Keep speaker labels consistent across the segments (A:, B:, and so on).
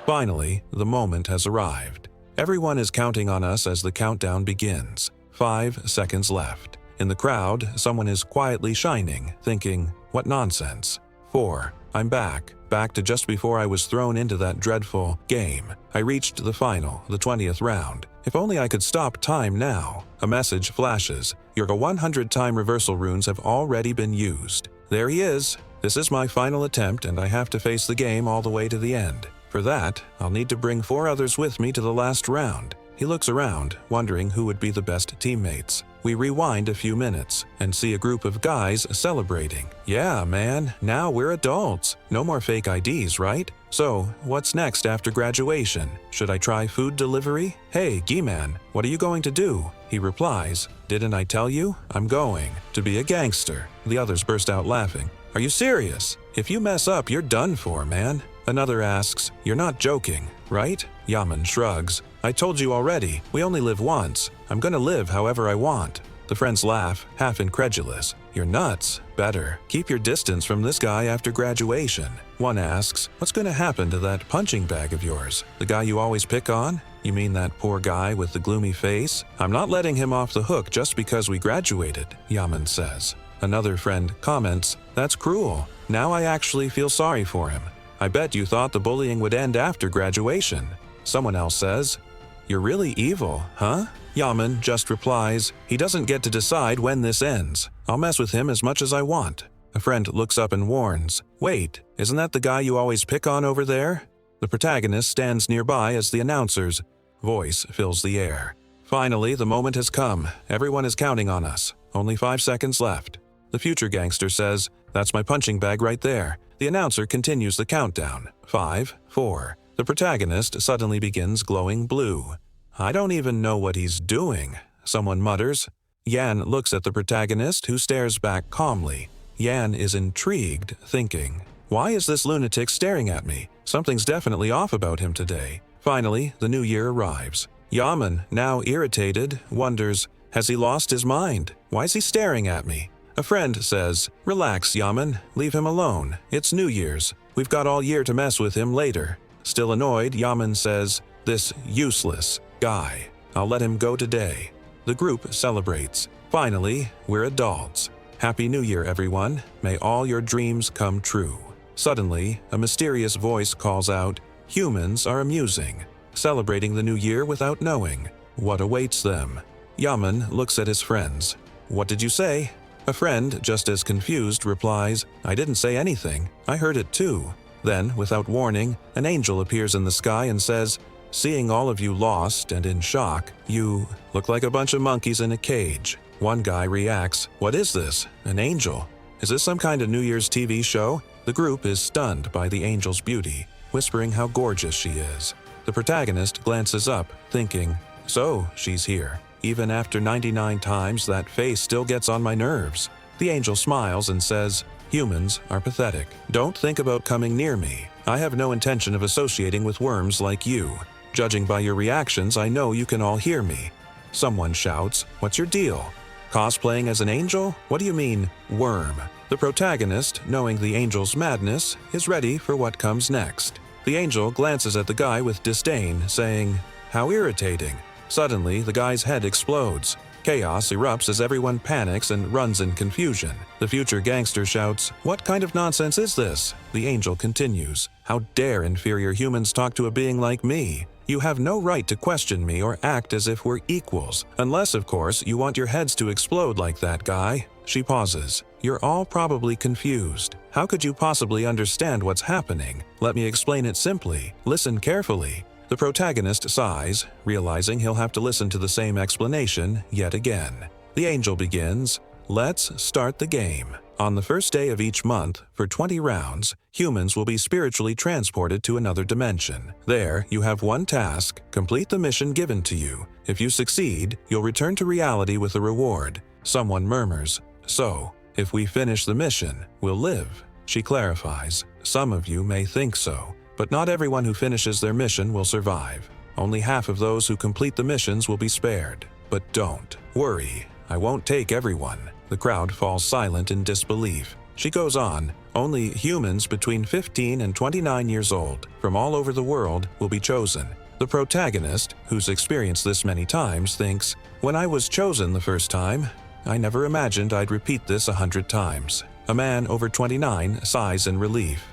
A: Finally, the moment has arrived. Everyone is counting on us as the countdown begins. 5 seconds left. In the crowd, someone is quietly shining, thinking, what nonsense. 4. I'm back to just before I was thrown into that dreadful game. I reached the final, the 20th round. If only I could stop time now. A message flashes. Your 100-time reversal runes have already been used. There he is. This is my final attempt, and I have to face the game all the way to the end. For that, I'll need to bring 4 others with me to the last round. He looks around, wondering who would be the best teammates. We rewind a few minutes and see a group of guys celebrating. Yeah, man, now we're adults. No more fake IDs, right? So, what's next after graduation? Should I try food delivery? Hey, G-Man, what are you going to do? He replies, didn't I tell you? I'm going to be a gangster. The others burst out laughing. Are you serious? If you mess up, you're done for, man. Another asks, you're not joking, right? Yaman shrugs. I told you already, we only live once. I'm gonna live however I want. The friends laugh, half incredulous. You're nuts. Better keep your distance from this guy after graduation. One asks, what's gonna happen to that punching bag of yours? The guy you always pick on? You mean that poor guy with the gloomy face? I'm not letting him off the hook just because we graduated, Yaman says. Another friend comments, that's cruel. Now I actually feel sorry for him. I bet you thought the bullying would end after graduation. Someone else says, you're really evil, huh? Yaman just replies, he doesn't get to decide when this ends. I'll mess with him as much as I want. A friend looks up and warns, wait, isn't that the guy you always pick on over there? The protagonist stands nearby as the announcer's voice fills the air. Finally, the moment has come. Everyone is counting on us. Only 5 seconds left. The future gangster says, that's my punching bag right there. The announcer continues the countdown. 5, 4. The protagonist suddenly begins glowing blue. I don't even know what he's doing, someone mutters. Yan looks at the protagonist, who stares back calmly. Yan is intrigued, thinking, why is this lunatic staring at me? Something's definitely off about him today. Finally, the new year arrives. Yaman, now irritated, wonders, has he lost his mind? Why is he staring at me? A friend says, relax, Yaman, leave him alone. It's New Year's. We've got all year to mess with him later. Still annoyed, Yaman says, this useless guy. I'll let him go today. The group celebrates. Finally, we're adults. Happy New Year, everyone. May all your dreams come true. Suddenly, a mysterious voice calls out, humans are amusing, celebrating the new year without knowing what awaits them. Yaman looks at his friends. What did you say? A friend, just as confused, replies, I didn't say anything. I heard it too. Then, without warning, an angel appears in the sky and says, seeing all of you lost and in shock, you look like a bunch of monkeys in a cage. One guy reacts, what is this? An angel? Is this some kind of New Year's TV show? The group is stunned by the angel's beauty, whispering how gorgeous she is. The protagonist glances up, thinking, so she's here. Even after 99 times, that face still gets on my nerves. The angel smiles and says, humans are pathetic. Don't think about coming near me. I have no intention of associating with worms like you. Judging by your reactions, I know you can all hear me. Someone shouts, what's your deal? Cosplaying as an angel? What do you mean, worm? The protagonist, knowing the angel's madness, is ready for what comes next. The angel glances at the guy with disdain, saying, how irritating. Suddenly, the guy's head explodes. Chaos erupts as everyone panics and runs in confusion. The future gangster shouts, what kind of nonsense is this? The angel continues, how dare inferior humans talk to a being like me? You have no right to question me or act as if we're equals, unless, of course, you want your heads to explode like that guy. She pauses. You're all probably confused. How could you possibly understand what's happening? Let me explain it simply. Listen carefully. The protagonist sighs, realizing he'll have to listen to the same explanation yet again. The angel begins, let's start the game. On the first day of each month, for 20 rounds, humans will be spiritually transported to another dimension. There, you have one task, complete the mission given to you. If you succeed, you'll return to reality with a reward. Someone murmurs, so, if we finish the mission, we'll live. She clarifies, some of you may think so, but not everyone who finishes their mission will survive. Only half of those who complete the missions will be spared. But don't worry, I won't take everyone. The crowd falls silent in disbelief. She goes on, only humans between 15 and 29 years old from all over the world will be chosen. The protagonist, who's experienced this many times, thinks, when I was chosen the first time, I never imagined I'd repeat this 100 times. A man over 29 sighs in relief.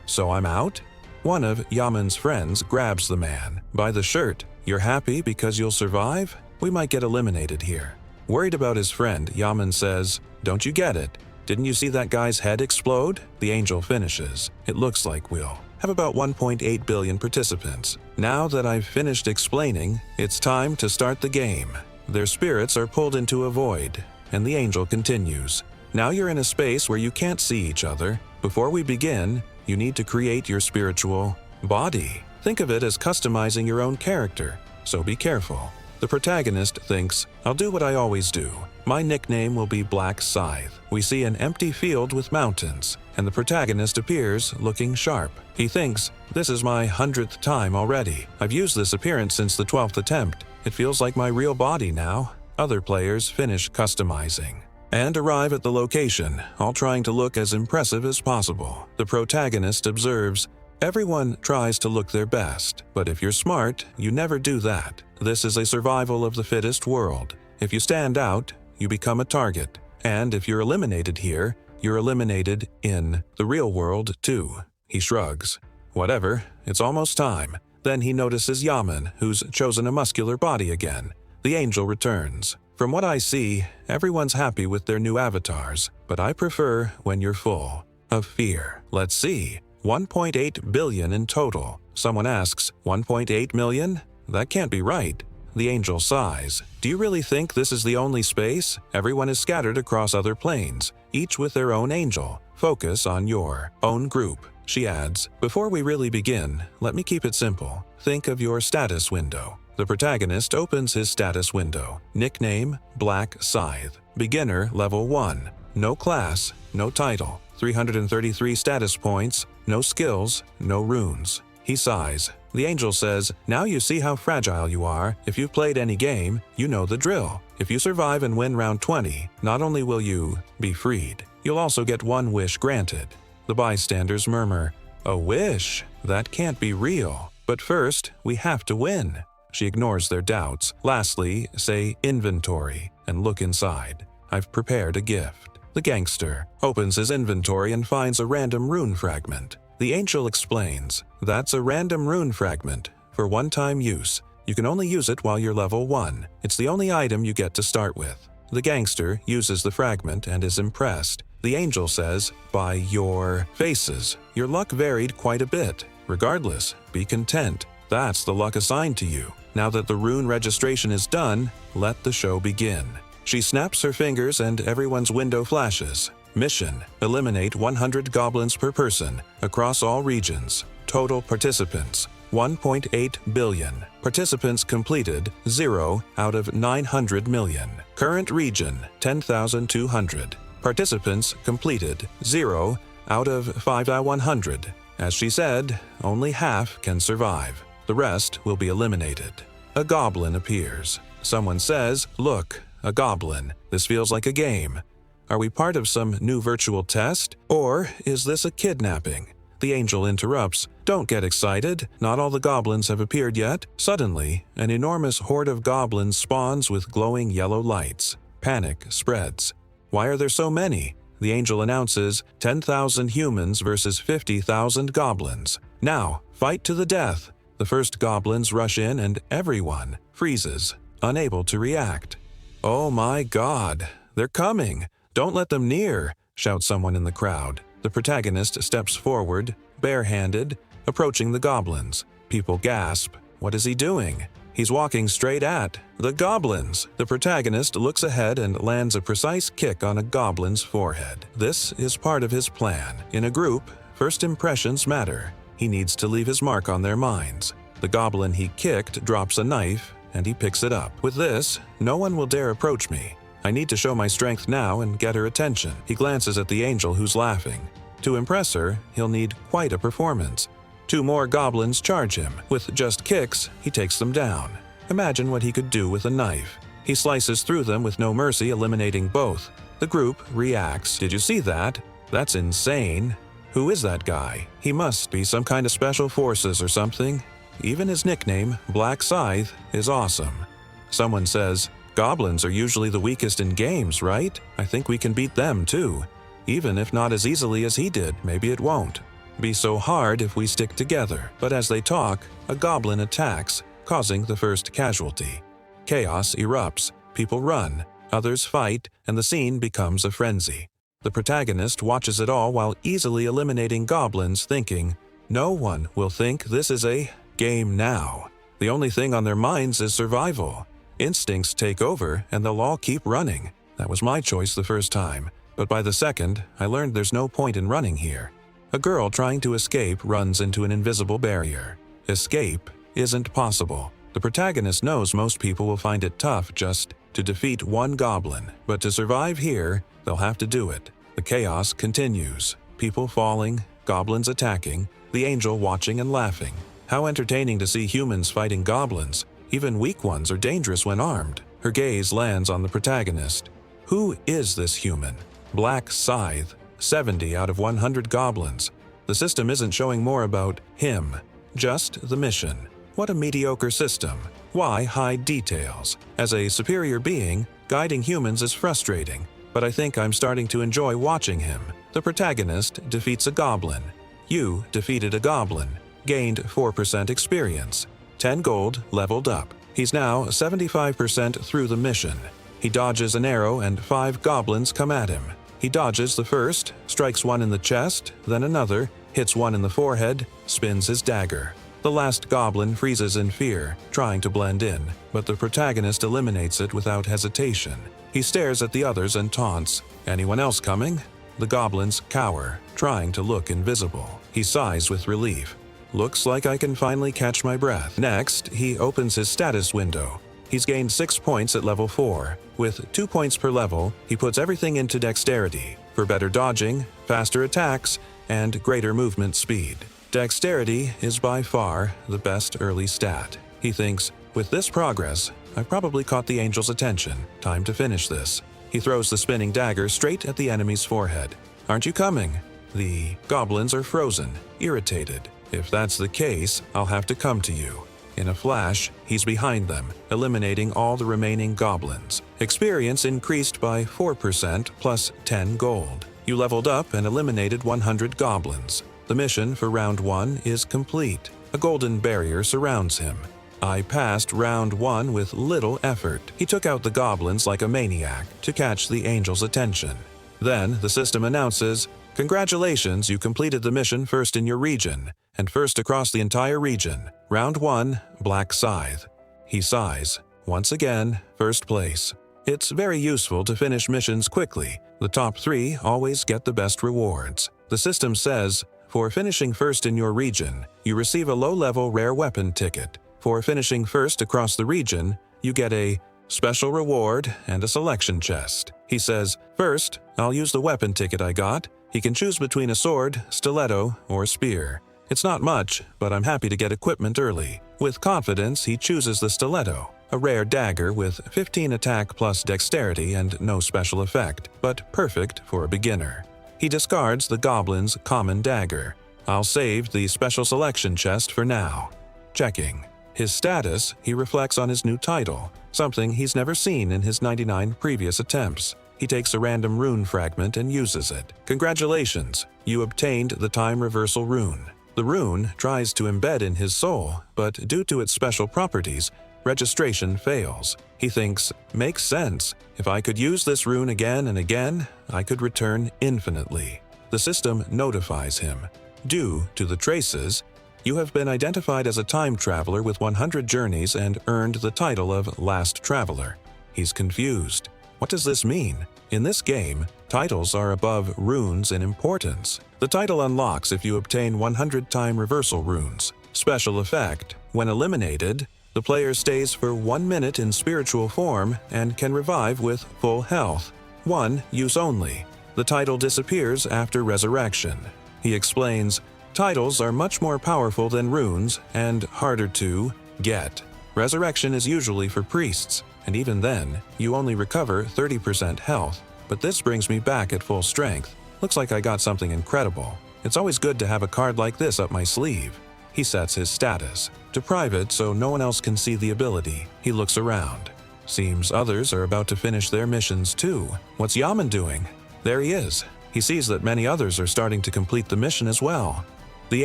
A: So I'm out? One of Yaman's friends grabs the man by the shirt. You're happy because you'll survive? We might get eliminated here. Worried about his friend, Yaman says, don't you get it? Didn't you see that guy's head explode? The angel finishes. It looks like we'll have about 1.8 billion participants. Now that I've finished explaining, it's time to start the game. Their spirits are pulled into a void, and the angel continues. Now you're in a space where you can't see each other. Before we begin, you need to create your spiritual body. Think of it as customizing your own character, so be careful. The protagonist thinks, I'll do what I always do. My nickname will be Black Scythe. We see an empty field with mountains, and the protagonist appears looking sharp. He thinks, this is my 100th time already. I've used this appearance since the 12th attempt. It feels like my real body now. Other players finish customizing and arrive at the location, all trying to look as impressive as possible. The protagonist observes, everyone tries to look their best, but if you're smart, you never do that. This is a survival of the fittest world. If you stand out, you become a target. And if you're eliminated here, you're eliminated in the real world too. He shrugs. Whatever, it's almost time. Then he notices Yaman, who's chosen a muscular body again. The angel returns. From what I see, everyone's happy with their new avatars, but I prefer when you're full of fear. Let's see. 1.8 billion in total. Someone asks, 1.8 million? That can't be right. The angel sighs. Do you really think this is the only space? Everyone is scattered across other planes, each with their own angel. Focus on your own group. She adds, before we really begin, let me keep it simple. Think of your status window. The protagonist opens his status window. Nickname, Black Scythe. Beginner, level 1. No class, no title. 333 status points, no skills, no runes. He sighs. The angel says, now you see how fragile you are. If you've played any game, you know the drill. If you survive and win round 20, not only will you be freed, you'll also get one wish granted. The bystanders murmur, a wish? That can't be real. But first, we have to win. She ignores their doubts. Lastly, say inventory and look inside. I've prepared a gift. The gangster opens his inventory and finds a random rune fragment. The angel explains, that's a random rune fragment for one-time use. You can only use it while you're level 1. It's the only item you get to start with. The gangster uses the fragment and is impressed. The angel says, by your faces, your luck varied quite a bit. Regardless, be content. That's the luck assigned to you. Now that the rune registration is done, let the show begin. She snaps her fingers and everyone's window flashes. Mission: eliminate 100 goblins per person across all regions. Total participants: 1.8 billion. Participants completed: 0 out of 900 million. Current region: 10,200. Participants completed: 0 out of 5,100. As she said, only half can survive. The rest will be eliminated. A goblin appears. Someone says, look, a goblin. This feels like a game. Are we part of some new virtual test? Or is this a kidnapping? The angel interrupts. Don't get excited. Not all the goblins have appeared yet. Suddenly, an enormous horde of goblins spawns with glowing yellow lights. Panic spreads. Why are there so many? The angel announces 10,000 humans versus 50,000 goblins. Now, fight to the death. The first goblins rush in and everyone freezes, unable to react. Oh my God, they're coming. Don't let them near, shouts someone in the crowd. The protagonist steps forward, barehanded, approaching the goblins. People gasp. What is he doing? He's walking straight at the goblins. The protagonist looks ahead and lands a precise kick on a goblin's forehead. This is part of his plan. In a group, first impressions matter. He needs to leave his mark on their minds. The goblin he kicked drops a knife, and he picks it up. With this, no one will dare approach me. I need to show my strength now and get her attention. He glances at the angel who's laughing. To impress her, he'll need quite a performance. 2 more goblins charge him. With just kicks, he takes them down. Imagine what he could do with a knife. He slices through them with no mercy, eliminating both. The group reacts. Did you see that? That's insane. Who is that guy? He must be some kind of special forces or something. Even his nickname, Black Scythe, is awesome. Someone says, goblins are usually the weakest in games, right? I think we can beat them too. Even if not as easily as he did, maybe it won't be so hard if we stick together. But as they talk, a goblin attacks, causing the first casualty. Chaos erupts, people run, others fight, and the scene becomes a frenzy. The protagonist watches it all while easily eliminating goblins, thinking, no one will think this is a game now. The only thing on their minds is survival. Instincts take over and they'll all keep running. That was my choice the first time, but by the second, I learned there's no point in running here. A girl trying to escape runs into an invisible barrier. Escape isn't possible. The protagonist knows most people will find it tough just to defeat one goblin, but to survive here, they'll have to do it. The chaos continues. People falling, goblins attacking, the angel watching and laughing. How entertaining to see humans fighting goblins. Even weak ones are dangerous when armed. Her gaze lands on the protagonist. Who is this human? Black Scythe. 70 out of 100 goblins. The system isn't showing more about him, just the mission. What a mediocre system. Why hide details? As a superior being, guiding humans is frustrating, but I think I'm starting to enjoy watching him. The protagonist defeats a goblin. You defeated a goblin, gained 4% experience. 10 gold, leveled up. He's now 75% through the mission. He dodges an arrow and 5 goblins come at him. He dodges the first, strikes one in the chest, then another, hits one in the forehead, spins his dagger. The last goblin freezes in fear, trying to blend in, but the protagonist eliminates it without hesitation. He stares at the others and taunts, "Anyone else coming?" The goblins cower, trying to look invisible. He sighs with relief. "Looks like I can finally catch my breath." Next, he opens his status window. He's gained 6 points at level 4. With 2 points per level, he puts everything into dexterity, for better dodging, faster attacks, and greater movement speed. Dexterity is by far the best early stat. He thinks, with this progress, I've probably caught the angel's attention. Time to finish this. He throws the spinning dagger straight at the enemy's forehead. "Aren't you coming?" The goblins are frozen, irritated. "If that's the case, I'll have to come to you." In a flash, he's behind them, eliminating all the remaining goblins. Experience increased by 4% plus 10 gold. You leveled up and eliminated 100 goblins. The mission for round 1 is complete. A golden barrier surrounds him. I passed round 1 with little effort. He took out the goblins like a maniac to catch the angel's attention. Then the system announces, "Congratulations, you completed the mission first in your region, and first across the entire region. Round 1, Black Scythe." He sighs. Once again, first place. It's very useful to finish missions quickly. The top 3 always get the best rewards. The system says, for finishing first in your region, you receive a low-level rare weapon ticket. For finishing first across the region, you get a special reward and a selection chest. He says, "First, I'll use the weapon ticket I got." He can choose between a sword, stiletto, or spear. It's not much, but I'm happy to get equipment early. With confidence, he chooses the stiletto, a rare dagger with 15 attack plus dexterity and no special effect, but perfect for a beginner. He discards the goblin's common dagger. I'll save the special selection chest for now. Checking. His status, he reflects on his new title, something he's never seen in his 99 previous attempts. He takes a random rune fragment and uses it. "Congratulations, you obtained the time reversal rune." The rune tries to embed in his soul, but due to its special properties, registration fails. He thinks, makes sense. If I could use this rune again and again, I could return infinitely. The system notifies him. Due to the traces, you have been identified as a time traveler with 100 journeys and earned the title of Last Traveler. He's confused. What does this mean? In this game, titles are above runes in importance. The title unlocks if you obtain 100 time reversal runes. Special effect: when eliminated, the player stays for 1 minute in spiritual form and can revive with full health. 1 use only. The title disappears after resurrection. He explains, titles are much more powerful than runes and harder to get. Resurrection is usually for priests, and even then, you only recover 30% health. But this brings me back at full strength. Looks like I got something incredible. It's always good to have a card like this up my sleeve. He sets his status to private so no one else can see the ability. He looks around. Seems others are about to finish their missions too. What's Yaman doing? There he is. He sees that many others are starting to complete the mission as well. The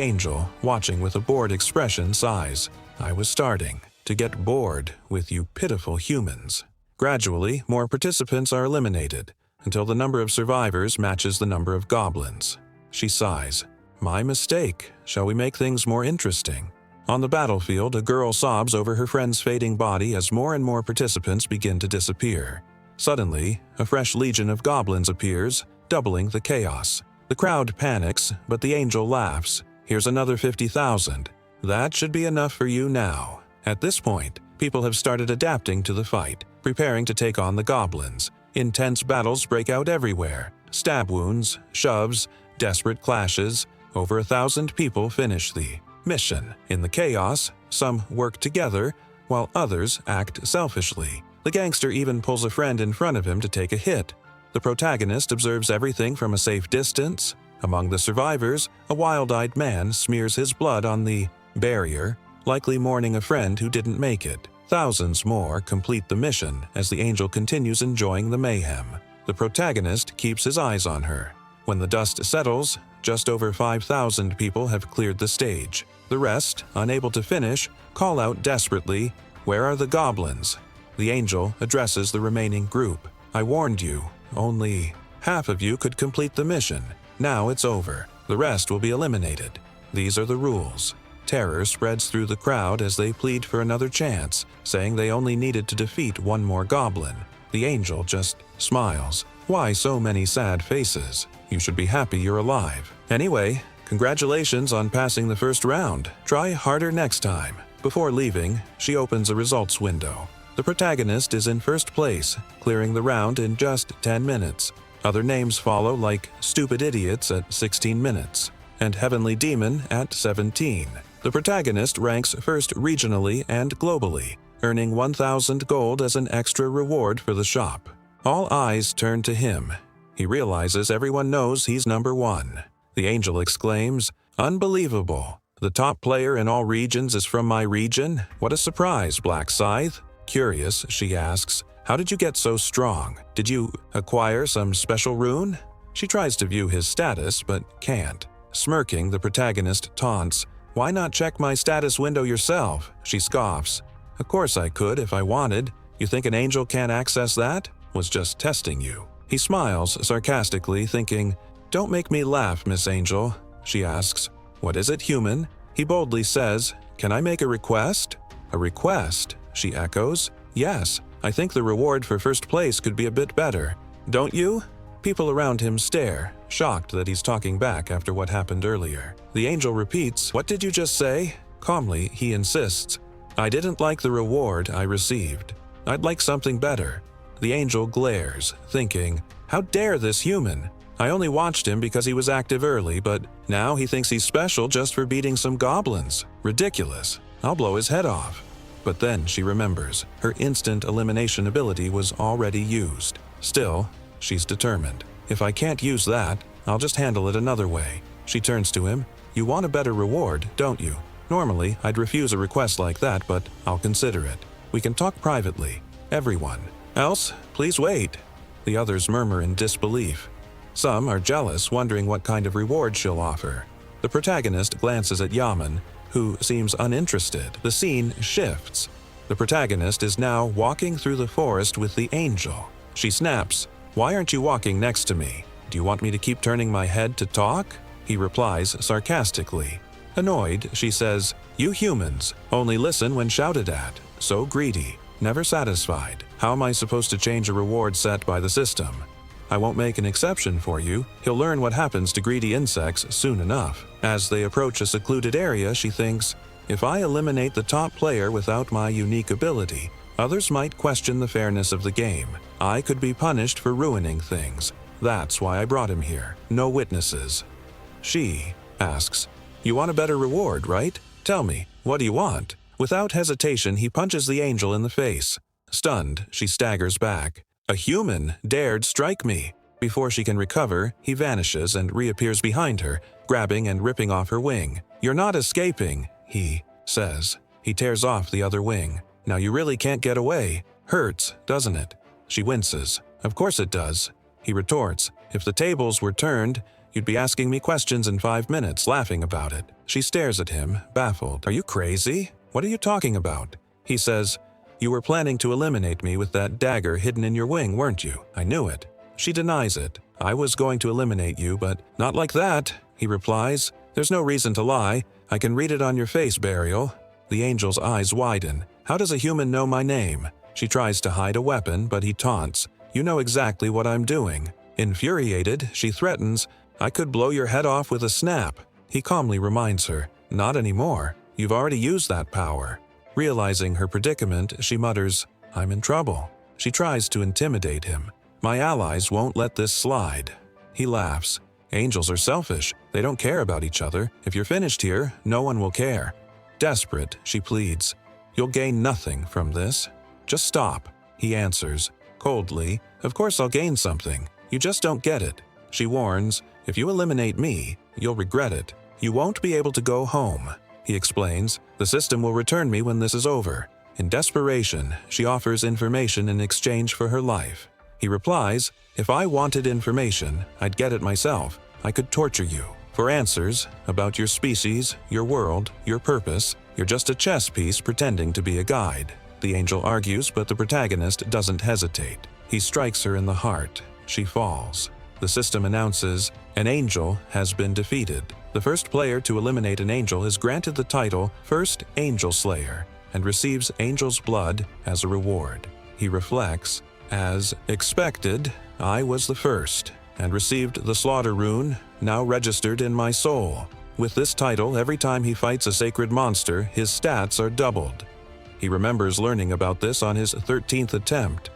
A: angel, watching with a bored expression, sighs. I was starting to get bored with you pitiful humans. Gradually, more participants are eliminated, until the number of survivors matches the number of goblins. She sighs. My mistake. Shall we make things more interesting? On the battlefield, a girl sobs over her friend's fading body as more and more participants begin to disappear. Suddenly, a fresh legion of goblins appears, doubling the chaos. The crowd panics, but the angel laughs. Here's another 50,000. That should be enough for you now. At this point, people have started adapting to the fight, preparing to take on the goblins. Intense battles break out everywhere. Stab wounds, shoves, desperate clashes. Over 1,000 people finish the mission. In the chaos, some work together, while others act selfishly. The gangster even pulls a friend in front of him to take a hit. The protagonist observes everything from a safe distance. Among the survivors, a wild-eyed man smears his blood on the barrier, likely mourning a friend who didn't make it. Thousands more complete the mission as the angel continues enjoying the mayhem. The protagonist keeps his eyes on her. When the dust settles, just over 5,000 people have cleared the stage. The rest, unable to finish, call out desperately, "Where are the goblins?" The angel addresses the remaining group. I warned you. Only half of you could complete the mission. Now it's over. The rest will be eliminated. These are the rules. Terror spreads through the crowd as they plead for another chance, saying they only needed to defeat one more goblin. The angel just smiles. Why so many sad faces? You should be happy you're alive. Anyway, congratulations on passing the first round. Try harder next time. Before leaving, she opens a results window. The protagonist is in first place, clearing the round in just 10 minutes. Other names follow like Stupid Idiots at 16 minutes and Heavenly Demon at 17. The protagonist ranks first regionally and globally, earning 1,000 gold as an extra reward for the shop. All eyes turn to him. He realizes everyone knows he's number one. The angel exclaims, "Unbelievable! The top player in all regions is from my region? What a surprise, Black Scythe!" Curious, she asks, "How did you get so strong? Did you acquire some special rune?" She tries to view his status, but can't. Smirking, the protagonist taunts, "Why not check my status window yourself?" She scoffs. "Of course I could if I wanted. You think an angel can't access that? Was just testing you." He smiles sarcastically, thinking, "Don't make me laugh, Miss Angel." She asks, "What is it, human?" He boldly says, "Can I make a request?" "A request?" She echoes. "Yes, I think the reward for first place could be a bit better. Don't you?" People around him stare, shocked that he's talking back after what happened earlier. The angel repeats, "What did you just say?" Calmly, he insists, "I didn't like the reward I received. I'd like something better." The angel glares, thinking, "How dare this human? I only watched him because he was active early, but now he thinks he's special just for beating some goblins. Ridiculous. I'll blow his head off." But then she remembers her instant elimination ability was already used. Still, she's determined. "If I can't use that, I'll just handle it another way." She turns to him. "You want a better reward, don't you? Normally, I'd refuse a request like that, but I'll consider it. We can talk privately. Everyone. Else, please wait." The others murmur in disbelief. Some are jealous, wondering what kind of reward she'll offer. The protagonist glances at Yaman, who seems uninterested. The scene shifts. The protagonist is now walking through the forest with the angel. She snaps, "Why aren't you walking next to me? Do you want me to keep turning my head to talk?" He replies sarcastically. Annoyed, she says, "You humans only listen when shouted at. So greedy, never satisfied. How am I supposed to change a reward set by the system? I won't make an exception for you. He'll learn what happens to greedy insects soon enough." As they approach a secluded area, she thinks, "If I eliminate the top player without my unique ability, others might question the fairness of the game. I could be punished for ruining things. That's why I brought him here. No witnesses." She asks, "You want a better reward, right? Tell me, what do you want?" Without hesitation, he punches the angel in the face. Stunned, she staggers back. "A human dared strike me. Before she can recover, he vanishes and reappears behind her, grabbing and ripping off her wing. "You're not escaping," he says. He tears off the other wing. "Now you really can't get away. Hurts, doesn't it?" She winces. "Of course it does." He retorts. "If the tables were turned, you'd be asking me questions in 5 minutes, laughing about it." She stares at him, baffled. "Are you crazy? What are you talking about?" He says, "You were planning to eliminate me with that dagger hidden in your wing, weren't you? I knew it." She denies it. "I was going to eliminate you, but not like that," he replies. "There's no reason to lie. I can read it on your face, Burial." The angel's eyes widen. "How does a human know my name?" She tries to hide a weapon, but he taunts. "You know exactly what I'm doing." Infuriated, she threatens, "I could blow your head off with a snap." He calmly reminds her, "Not anymore. You've already used that power." Realizing her predicament, she mutters, "I'm in trouble." She tries to intimidate him. "My allies won't let this slide." He laughs. "Angels are selfish. They don't care about each other. If you're finished here, no one will care." Desperate, she pleads, "You'll gain nothing from this. Just stop." He answers, coldly, "Of course I'll gain something. You just don't get it." She warns, "If you eliminate me, you'll regret it. You won't be able to go home." He explains, "The system will return me when this is over." In desperation, she offers information in exchange for her life. He replies, "If I wanted information, I'd get it myself. I could torture you. For answers about your species, your world, your purpose, you're just a chess piece pretending to be a guide." The angel argues, but the protagonist doesn't hesitate. He strikes her in the heart. She falls. The system announces, "An angel has been defeated." The first player to eliminate an angel is granted the title First Angel Slayer and receives angel's blood as a reward. He reflects, "As expected, I was the first, and received the slaughter rune, now registered in my soul. With this title, every time he fights a sacred monster, his stats are doubled." He remembers learning about this on his 13th attempt.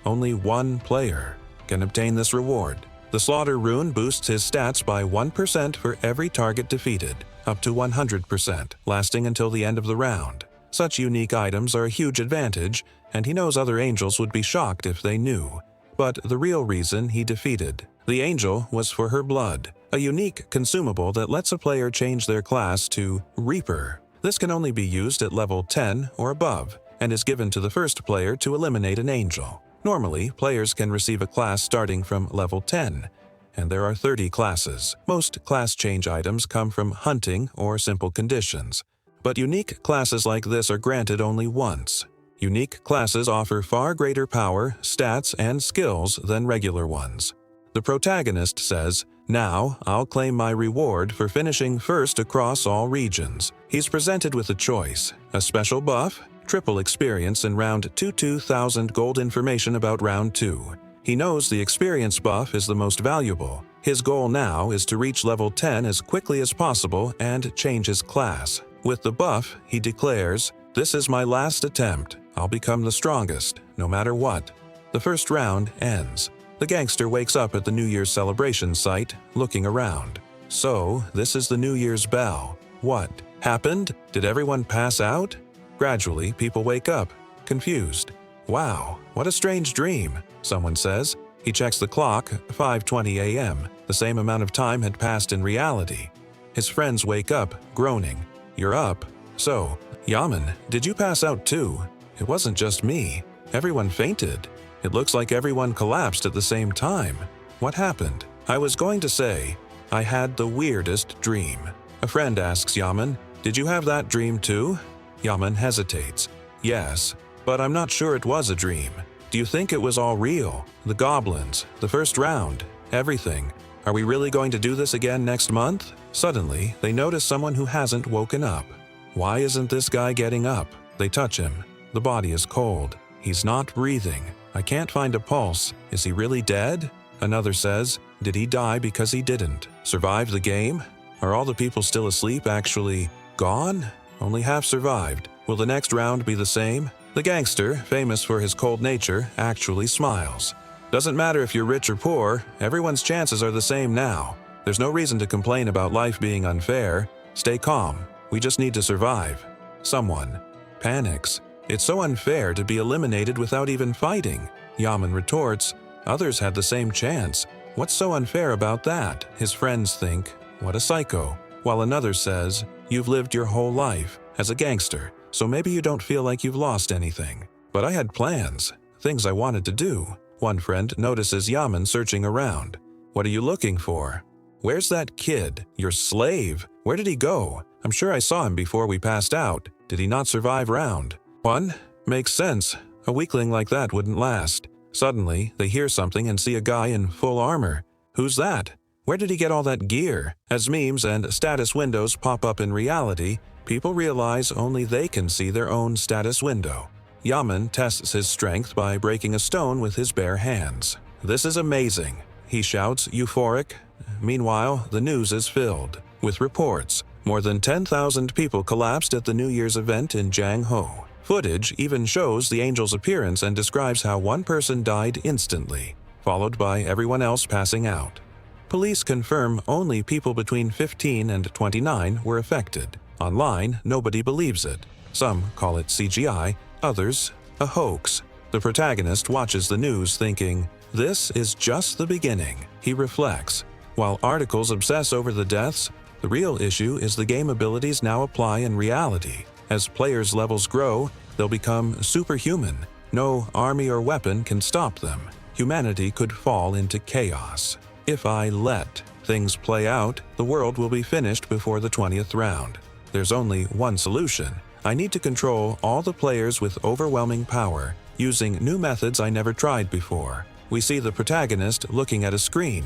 A: Only one player can obtain this reward. The slaughter rune boosts his stats by 1% for every target defeated, up to 100%, lasting until the end of the round. Such unique items are a huge advantage, and he knows other angels would be shocked if they knew. But the real reason he defeated the angel was for her blood, a unique consumable that lets a player change their class to Reaper. This can only be used at level 10 or above, and is given to the first player to eliminate an angel. Normally, players can receive a class starting from level 10, and there are 30 classes. Most class change items come from hunting or simple conditions, but unique classes like this are granted only once. Unique classes offer far greater power, stats, and skills than regular ones. The protagonist says, "Now, I'll claim my reward for finishing first across all regions." He's presented with a choice: a special buff, triple experience in round 2,000 gold information about round 2. He knows the experience buff is the most valuable. His goal now is to reach level 10 as quickly as possible and change his class. With the buff, he declares, "This is my last attempt. I'll become the strongest, no matter what." The first round ends. The gangster wakes up at the New Year's celebration site, looking around. So, this is the New Year's bell. What happened? Did everyone pass out? Gradually, people wake up, confused. "Wow, what a strange dream," someone says. He checks the clock, 5:20 a.m. The same amount of time had passed in reality. His friends wake up, groaning. "You're up. So, Yaman, did you pass out too?" "It wasn't just me. Everyone fainted. It looks like everyone collapsed at the same time. What happened?" "I was going to say, I had the weirdest dream." A friend asks Yaman, "Did you have that dream too?" Yaman hesitates. "Yes, but I'm not sure it was a dream. Do you think it was all real? The goblins, the first round, everything. Are we really going to do this again next month?" Suddenly, they notice someone who hasn't woken up. "Why isn't this guy getting up?" They touch him. The body is cold. "He's not breathing. I can't find a pulse. Is he really dead?" Another says, "Did he die because he didn't survive the game? Are all the people still asleep actually gone? Only half survived. Will the next round be the same?" The gangster, famous for his cold nature, actually smiles. "Doesn't matter if you're rich or poor, everyone's chances are the same now. There's no reason to complain about life being unfair. Stay calm. We just need to survive." Someone panics. "It's so unfair to be eliminated without even fighting." Yaman retorts, "Others had the same chance. "What's so unfair about that?" His friends think, "What a psycho." While another says, "You've lived your whole life as a gangster, so maybe you don't feel like you've lost anything." "But I had plans, things I wanted to do." One friend notices Yaman searching around. "What are you looking for?" "Where's that kid? Your slave? Where did he go? I'm sure I saw him before we passed out. Did he not survive round one?" "Makes sense. A weakling like that wouldn't last." Suddenly, they hear something and see a guy in full armor. "Who's that? Where did he get all that gear?" As memes and status windows pop up in reality, people realize only they can see their own status window. Yaman tests his strength by breaking a stone with his bare hands. "This is amazing," he shouts, euphoric. Meanwhile, the news is filled with reports. More than 10,000 people collapsed at the New Year's event in Jiangho. Footage even shows the angel's appearance and describes how one person died instantly, followed by everyone else passing out. Police confirm only people between 15 and 29 were affected. Online, nobody believes it. Some call it CGI, others a hoax. The protagonist watches the news thinking, "This is just the beginning." He reflects. While articles obsess over the deaths, the real issue is the game abilities now apply in reality. As players' levels grow, they'll become superhuman. No army or weapon can stop them. Humanity could fall into chaos. If I let things play out, the world will be finished before the 20th round. There's only one solution. I need to control all the players with overwhelming power, using new methods I never tried before. We see the protagonist looking at a screen.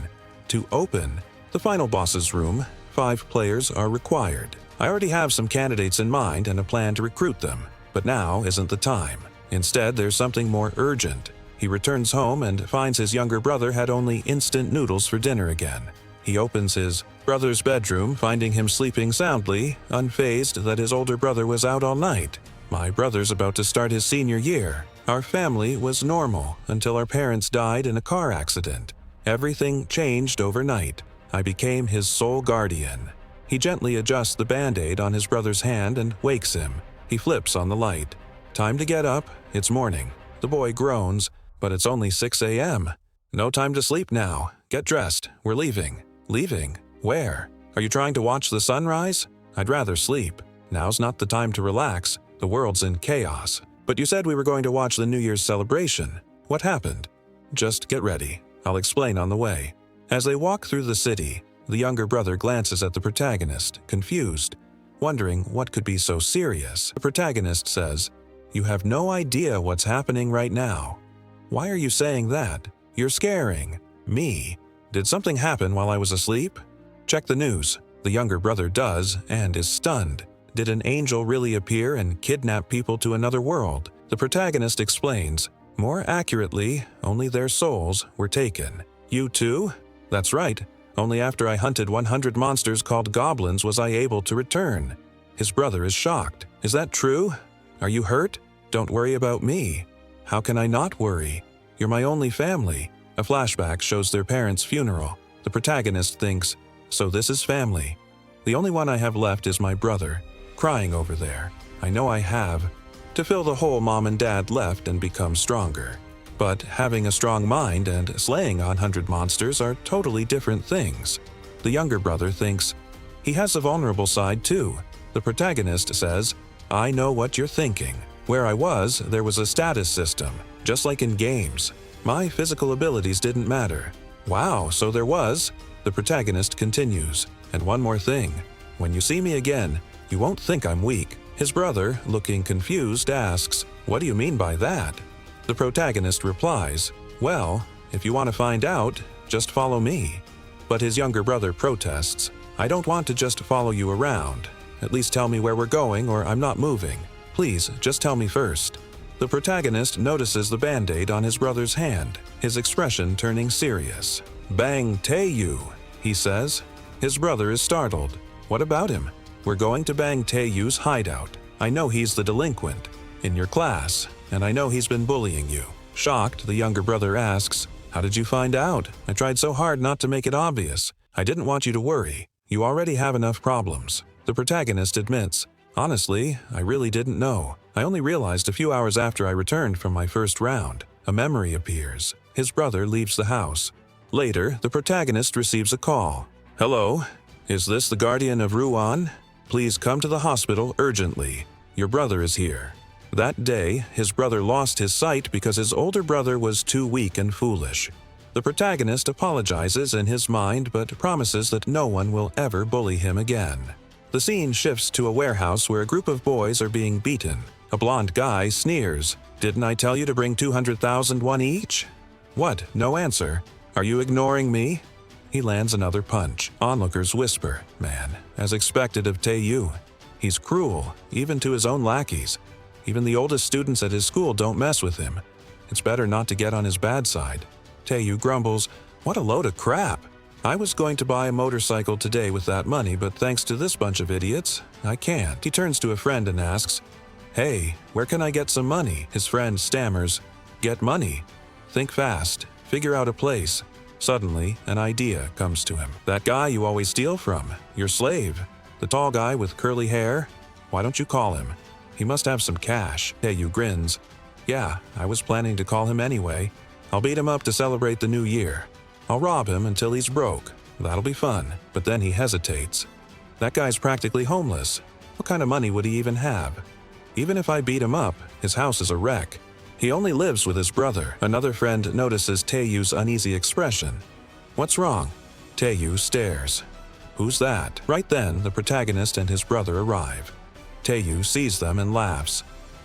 A: To open the final boss's room, 5 players are required. I already have some candidates in mind and a plan to recruit them, but now isn't the time. Instead, there's something more urgent. He returns home and finds his younger brother had only instant noodles for dinner again. He opens his brother's bedroom, finding him sleeping soundly, unfazed that his older brother was out all night. "My brother's about to start his senior year. Our family was normal until our parents died in a car accident. Everything changed overnight. I became his sole guardian." He gently adjusts the band-aid on his brother's hand and wakes him. He flips on the light. "Time to get up. It's morning." The boy groans, "But it's only 6 a.m. "No time to sleep now. Get dressed. We're leaving." "Leaving? Where? Are you trying to watch the sunrise?" "I'd rather sleep. Now's not the time to relax. The world's in chaos." "But you said we were going to watch the New Year's celebration. What happened?" "Just get ready. I'll explain on the way." As they walk through the city, the younger brother glances at the protagonist, confused, wondering what could be so serious. The protagonist says, "You have no idea what's happening right now." "Why are you saying that? You're scaring me. Did something happen while I was asleep?" "Check the news." The younger brother does and is stunned. Did an angel really appear and kidnap people to another world? The protagonist explains. More accurately, only their souls were taken. "You too?" "That's right. Only after I hunted 100 monsters called goblins was I able to return." His brother is shocked. "Is that true? Are you hurt?" "Don't worry about me." "How can I not worry? You're my only family." A flashback shows their parents' funeral. The protagonist thinks, "So this is family. The only one I have left is my brother, crying over there. I know I have to fill the hole mom and dad left and become stronger." But having a strong mind and slaying 100 monsters are totally different things. The younger brother thinks, he has a vulnerable side too. The protagonist says, "I know what you're thinking. Where I was, there was a status system, just like in games. My physical abilities didn't matter." "Wow, so there was?" The protagonist continues, "And one more thing. When you see me again, you won't think I'm weak." His brother, looking confused, asks, "What do you mean by that?" The protagonist replies, "Well, if you want to find out, just follow me." But his younger brother protests, "I don't want to just follow you around. At least tell me where we're going or I'm not moving. Please, just tell me first." The protagonist notices the band-aid on his brother's hand, his expression turning serious. "Bang Tae-yu," he says. His brother is startled. "What about him?" "We're going to Bang Tae-yu's hideout. I know he's the delinquent in your class, and I know he's been bullying you." Shocked, the younger brother asks, "How did you find out? I tried so hard not to make it obvious. I didn't want you to worry. You already have enough problems." The protagonist admits, "Honestly, I really didn't know. I only realized a few hours after I returned from my first round. A memory appears." His brother leaves the house. Later, the protagonist receives a call. "Hello, is this the guardian of Ruan? Please come to the hospital urgently. Your brother is here." That day, his brother lost his sight because his older brother was too weak and foolish. The protagonist apologizes in his mind but promises that no one will ever bully him again. The scene shifts to a warehouse where a group of boys are being beaten. A blonde guy sneers. "Didn't I tell you to bring 200,001 each?" "What? No answer? Are you ignoring me?" He lands another punch. Onlookers whisper, "Man, as expected of Taeyu. He's cruel, even to his own lackeys. Even the oldest students at his school don't mess with him. It's better not to get on his bad side." Taeyu grumbles, "What a load of crap. I was going to buy a motorcycle today with that money, but thanks to this bunch of idiots, I can't." He turns to a friend and asks, "Hey, where can I get some money?" His friend stammers, "Get money? Think fast. Figure out a place." Suddenly, an idea comes to him. "That guy you always steal from, your slave, the tall guy with curly hair, why don't you call him? He must have some cash." Taeyu grins. "Yeah, I was planning to call him anyway. I'll beat him up to celebrate the new year. I'll rob him until he's broke. That'll be fun." But then he hesitates. "That guy's practically homeless. What kind of money would he even have? Even if I beat him up, his house is a wreck. He only lives with his brother." Another friend notices Taeyu's uneasy expression. "What's wrong?" Taeyu stares. "Who's that?" Right then, the protagonist and his brother arrive. Taeyu sees them and laughs.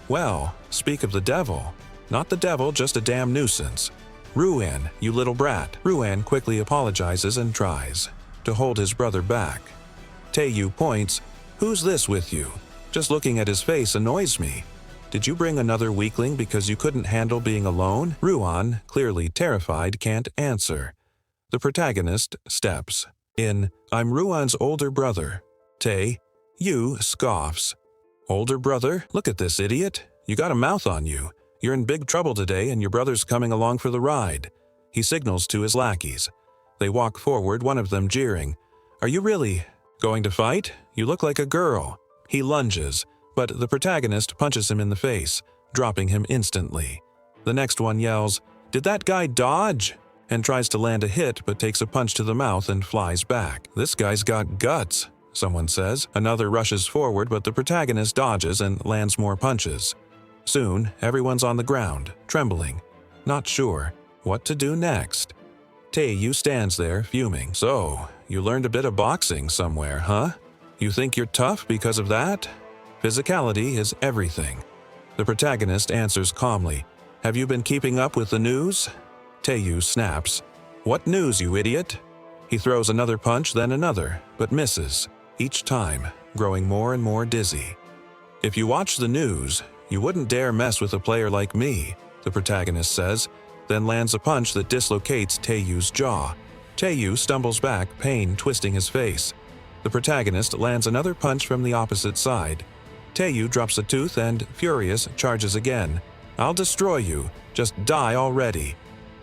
A: "Well, speak of the devil. Not the devil, just a damn nuisance. Ruan, you little brat." Ruan quickly apologizes and tries to hold his brother back. Taeyu points, "Who's this with you? Just looking at his face annoys me. Did you bring another weakling because you couldn't handle being alone?" Ruan, clearly terrified, can't answer. The protagonist steps in. "I'm Ruan's older brother." Taeyu scoffs. "Older brother? Look at this idiot. You got a mouth on you. You're in big trouble today and your brother's coming along for the ride." He signals to his lackeys. They walk forward, one of them jeering. "Are you really going to fight? You look like a girl." He lunges, but the protagonist punches him in the face, dropping him instantly. The next one yells, "Did that guy dodge?" and tries to land a hit but takes a punch to the mouth and flies back. "This guy's got guts," someone says. Another rushes forward, but the protagonist dodges and lands more punches. Soon, everyone's on the ground, trembling, not sure what to do next. Taeyu stands there, fuming. "So, you learned a bit of boxing somewhere, huh? You think you're tough because of that? Physicality is everything." The protagonist answers calmly, "Have you been keeping up with the news?" Taeyu snaps, "What news, you idiot?" He throws another punch, then another, but misses, each time growing more and more dizzy. "If you watch the news, you wouldn't dare mess with a player like me," the protagonist says, then lands a punch that dislocates Taeyu's jaw. Taeyu stumbles back, pain twisting his face. The protagonist lands another punch from the opposite side. Taeyu drops a tooth and, furious, charges again. "I'll destroy you. Just die already."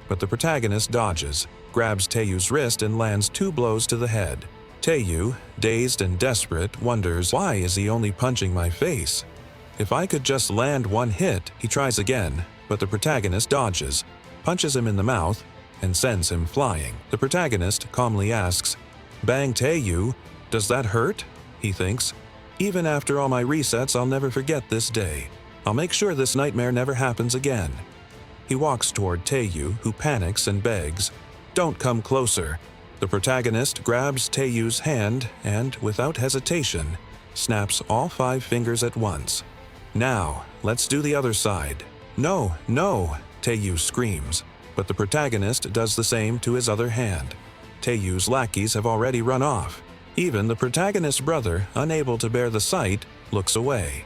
A: But the protagonist dodges, grabs Taeyu's wrist and lands 2 blows to the head. Taeyu, dazed and desperate, wonders, why is he only punching my face? If I could just land 1 hit, he tries again, but the protagonist dodges, punches him in the mouth, and sends him flying. The protagonist calmly asks, "Bang Taeyu, does that hurt?" He thinks, "Even after all my resets, I'll never forget this day. I'll make sure this nightmare never happens again." He walks toward Taeyu, who panics and begs, "Don't come closer." The protagonist grabs Taeyu's hand and, without hesitation, snaps all 5 fingers at once. "Now, let's do the other side." "No, no," Taeyu screams, but the protagonist does the same to his other hand. Taeyu's lackeys have already run off. Even the protagonist's brother, unable to bear the sight, looks away.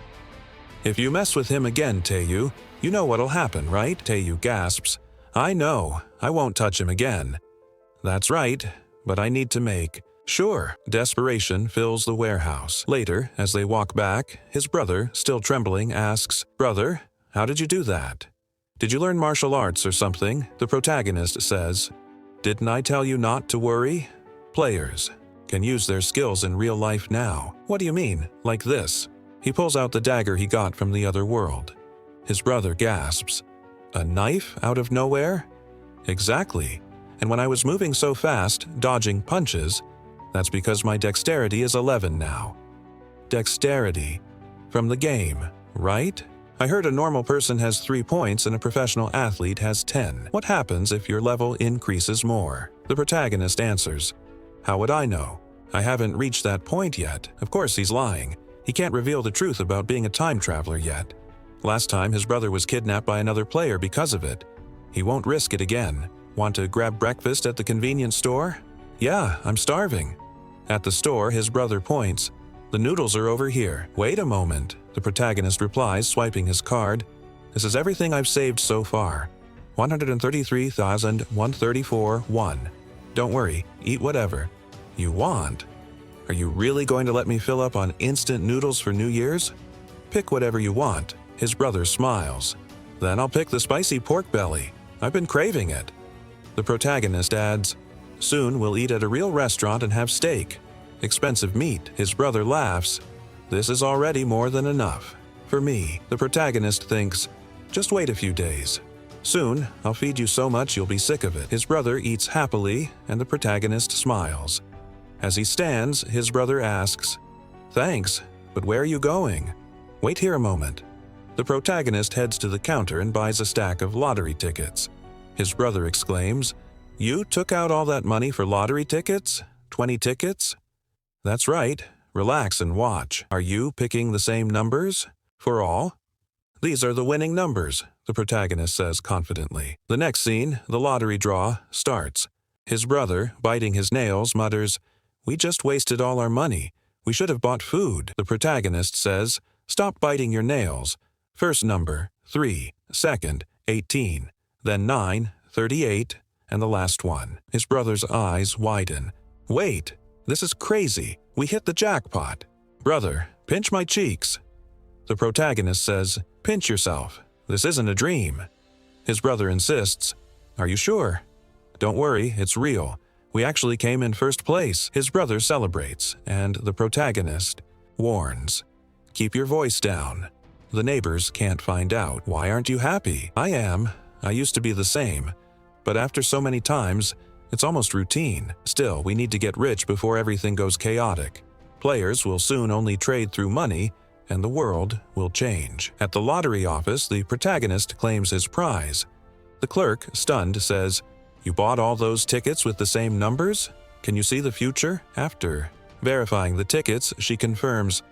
A: "If you mess with him again, Taeyu, you know what'll happen, right?" Taeyu gasps. "I know. I won't touch him again." "That's right, but I need to make sure." Desperation fills the warehouse. Later, as they walk back, his brother, still trembling, asks, "Brother, how did you do that? Did you learn martial arts or something?" The protagonist says, "Didn't I tell you not to worry? Players can use their skills in real life now." "What do you mean? Like this?" He pulls out the dagger he got from the other world. His brother gasps, "A knife out of nowhere?" "Exactly. And when I was moving so fast, dodging punches, that's because my dexterity is 11 now. Dexterity. From the game, right? I heard a normal person has 3 points and a professional athlete has 10. What happens if your level increases more? The protagonist answers, "How would I know? I haven't reached that point yet." Of course he's lying. He can't reveal the truth about being a time traveler yet. Last time his brother was kidnapped by another player because of it. He won't risk it again. Want to grab breakfast at the convenience store? Yeah, I'm starving. At the store, his brother points. The noodles are over here. Wait a moment, the protagonist replies, swiping his card. This is everything I've saved so far. 133,134.1. Don't worry, eat whatever you want. Are you really going to let me fill up on instant noodles for New Year's? Pick whatever you want. His brother smiles. Then I'll pick the spicy pork belly. I've been craving it. The protagonist adds, soon we'll eat at a real restaurant and have steak. Expensive meat. His brother laughs. This is already more than enough. For me, the protagonist thinks, just wait a few days. Soon, I'll feed you so much you'll be sick of it. His brother eats happily, and the protagonist smiles. As he stands, his brother asks, thanks, but where are you going? Wait here a moment. The protagonist heads to the counter and buys a stack of lottery tickets. His brother exclaims, you took out all that money for lottery tickets? 20 tickets? That's right. Relax and watch. Are you picking the same numbers? For all? These are the winning numbers, the protagonist says confidently. The next scene, the lottery draw, starts. His brother, biting his nails, mutters, we just wasted all our money. We should have bought food. The protagonist says, stop biting your nails. First number, 3. Second, 18. Then 9, 38, and the last one. His brother's eyes widen. Wait, this is crazy. We hit the jackpot. Brother, pinch my cheeks. The protagonist says, pinch yourself. This isn't a dream. His brother insists, are you sure? Don't worry, it's real. We actually came in first place. His brother celebrates, and the protagonist warns, keep your voice down. The neighbors can't find out. Why aren't you happy? I am. I used to be the same. But after so many times, it's almost routine. Still, we need to get rich before everything goes chaotic. Players will soon only trade through money, and the world will change. At the lottery office, the protagonist claims his prize. The clerk, stunned, says, you bought all those tickets with the same numbers? Can you see the future? After verifying the tickets, she confirms,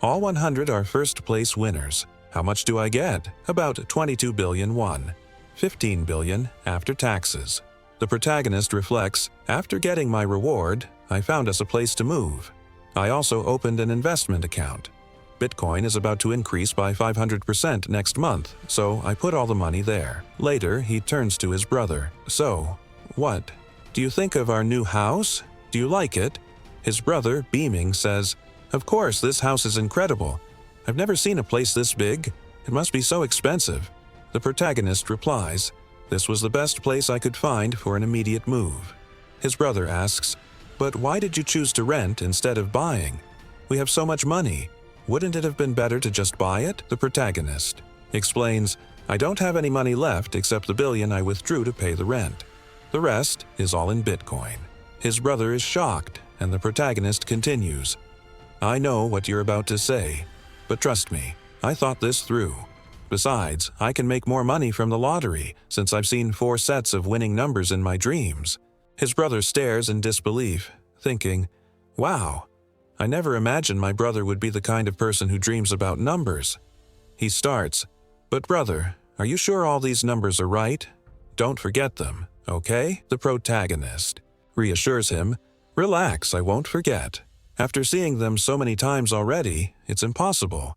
A: all 100 are first-place winners. How much do I get? About 22 billion won. 15 billion after taxes. The protagonist reflects, after getting my reward, I found us a place to move. I also opened an investment account. Bitcoin is about to increase by 500% next month, so I put all the money there. Later, he turns to his brother. So, what? Do you think of our new house? Do you like it? His brother, beaming, says, of course, this house is incredible. I've never seen a place this big. It must be so expensive. The protagonist replies, this was the best place I could find for an immediate move. His brother asks, but why did you choose to rent instead of buying? We have so much money. Wouldn't it have been better to just buy it? The protagonist explains, I don't have any money left except the billion I withdrew to pay the rent. The rest is all in Bitcoin. His brother is shocked, and the protagonist continues, I know what you're about to say, but trust me, I thought this through. Besides, I can make more money from the lottery, since I've seen 4 sets of winning numbers in my dreams. His brother stares in disbelief, thinking, wow, I never imagined my brother would be the kind of person who dreams about numbers. He starts, but brother, are you sure all these numbers are right? Don't forget them, okay? The protagonist reassures him, relax, I won't forget. After seeing them so many times already, it's impossible.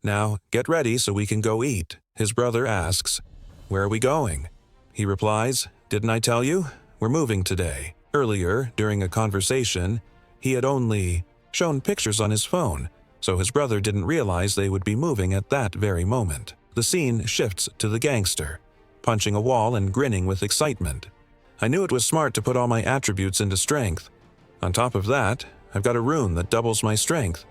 A: Now, get ready so we can go eat. His brother asks, where are we going? He replies, didn't I tell you? We're moving today. Earlier, during a conversation, he had only shown pictures on his phone, so his brother didn't realize they would be moving at that very moment. The scene shifts to the gangster, punching a wall and grinning with excitement. I knew it was smart to put all my attributes into strength. On top of that, I've got a rune that doubles my strength.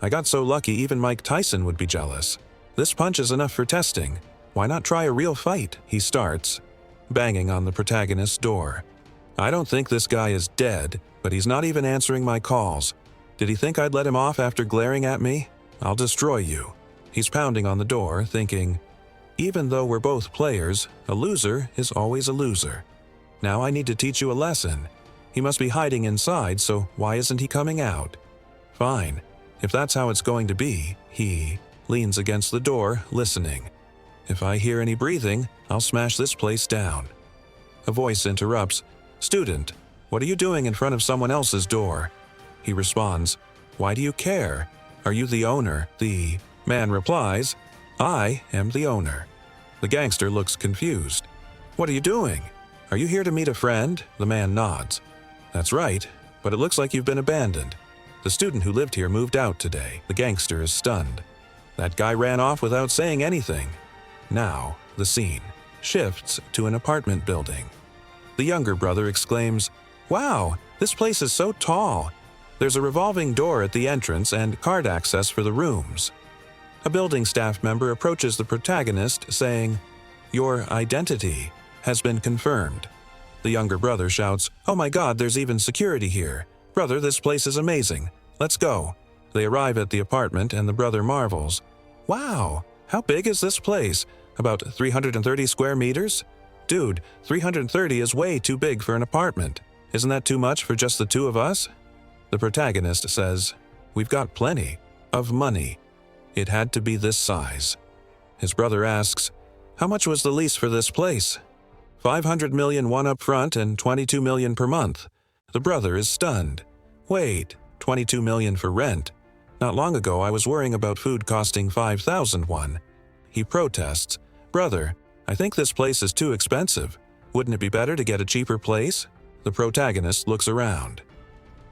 A: I got so lucky even Mike Tyson would be jealous. This punch is enough for testing. Why not try a real fight? He starts, banging on the protagonist's door. I don't think this guy is dead, but he's not even answering my calls. Did he think I'd let him off after glaring at me? I'll destroy you. He's pounding on the door, thinking, even though we're both players, a loser is always a loser. Now I need to teach you a lesson. He must be hiding inside, so why isn't he coming out? Fine. If that's how it's going to be, he leans against the door, listening. If I hear any breathing, I'll smash this place down. A voice interrupts. Student, what are you doing in front of someone else's door? He responds, why do you care? Are you the owner? The man replies, I am the owner. The gangster looks confused. What are you doing? Are you here to meet a friend? The man nods. That's right, but it looks like you've been abandoned. The student who lived here moved out today. The gangster is stunned. That guy ran off without saying anything. Now, the scene shifts to an apartment building. The younger brother exclaims, wow, this place is so tall. There's a revolving door at the entrance and card access for the rooms. A building staff member approaches the protagonist, saying, your identity has been confirmed. The younger brother shouts, oh my god, there's even security here. Brother, this place is amazing. Let's go. They arrive at the apartment and the brother marvels. Wow, how big is this place? About 330 square meters? Dude, 330 is way too big for an apartment. Isn't that too much for just the two of us? The protagonist says, we've got plenty of money. It had to be this size. His brother asks, how much was the lease for this place? 500 million won up front and 22 million per month. The brother is stunned. Wait, 22 million for rent? Not long ago I was worrying about food costing 5,000 won. He protests, brother, I think this place is too expensive. Wouldn't it be better to get a cheaper place? The protagonist looks around.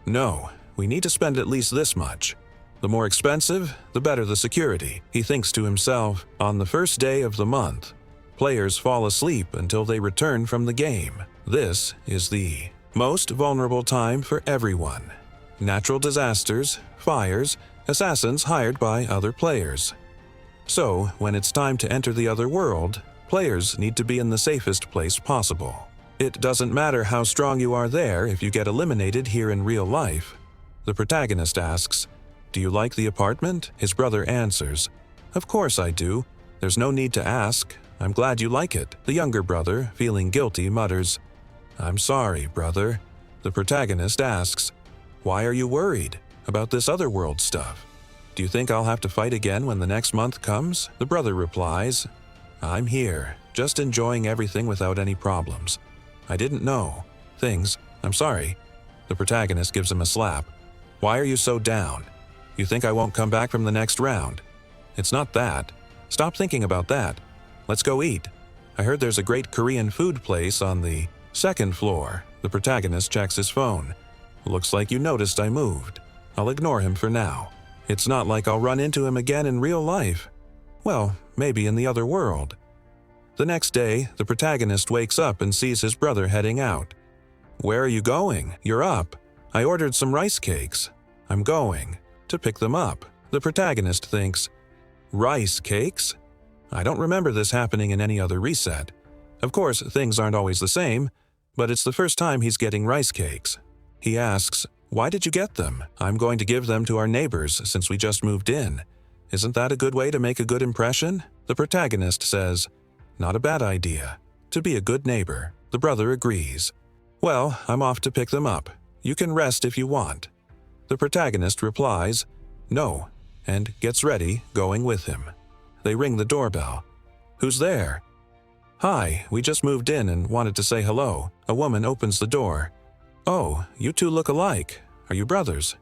A: No, we need to spend at least this much. The more expensive, the better the security. He thinks to himself, on the first day of the month, players fall asleep until they return from the game. This is the most vulnerable time for everyone. Natural disasters, fires, assassins hired by other players. So, when it's time to enter the other world, players need to be in the safest place possible. It doesn't matter how strong you are there if you get eliminated here in real life. The protagonist asks, do you like the apartment? His brother answers, of course I do. There's no need to ask. I'm glad you like it. The younger brother, feeling guilty, mutters, I'm sorry, brother. The protagonist asks, why are you worried about this other world stuff? Do you think I'll have to fight again when the next month comes? The brother replies, I'm here, just enjoying everything without any problems. I didn't know. I'm sorry. The protagonist gives him a slap. Why are you so down? You think I won't come back from the next round? It's not that. Stop thinking about that. Let's go eat. I heard there's a great Korean food place on the second floor. The protagonist checks his phone. Looks like you noticed I moved. I'll ignore him for now. It's not like I'll run into him again in real life. Well, maybe in the other world. The next day, the protagonist wakes up and sees his brother heading out. Where are you going? You're up. I ordered some rice cakes. I'm going to pick them up. The protagonist thinks, rice cakes? I don't remember this happening in any other reset. Of course, things aren't always the same, but it's the first time he's getting rice cakes. He asks, why did you get them? I'm going to give them to our neighbors since we just moved in. Isn't that a good way to make a good impression? The protagonist says, not a bad idea. To be a good neighbor. The brother agrees. Well, I'm off to pick them up. You can rest if you want. The protagonist replies, no, and gets ready, going with him. They ring the doorbell. Who's there? Hi, we just moved in and wanted to say hello. A woman opens the door. Oh, you two look alike. Are you brothers?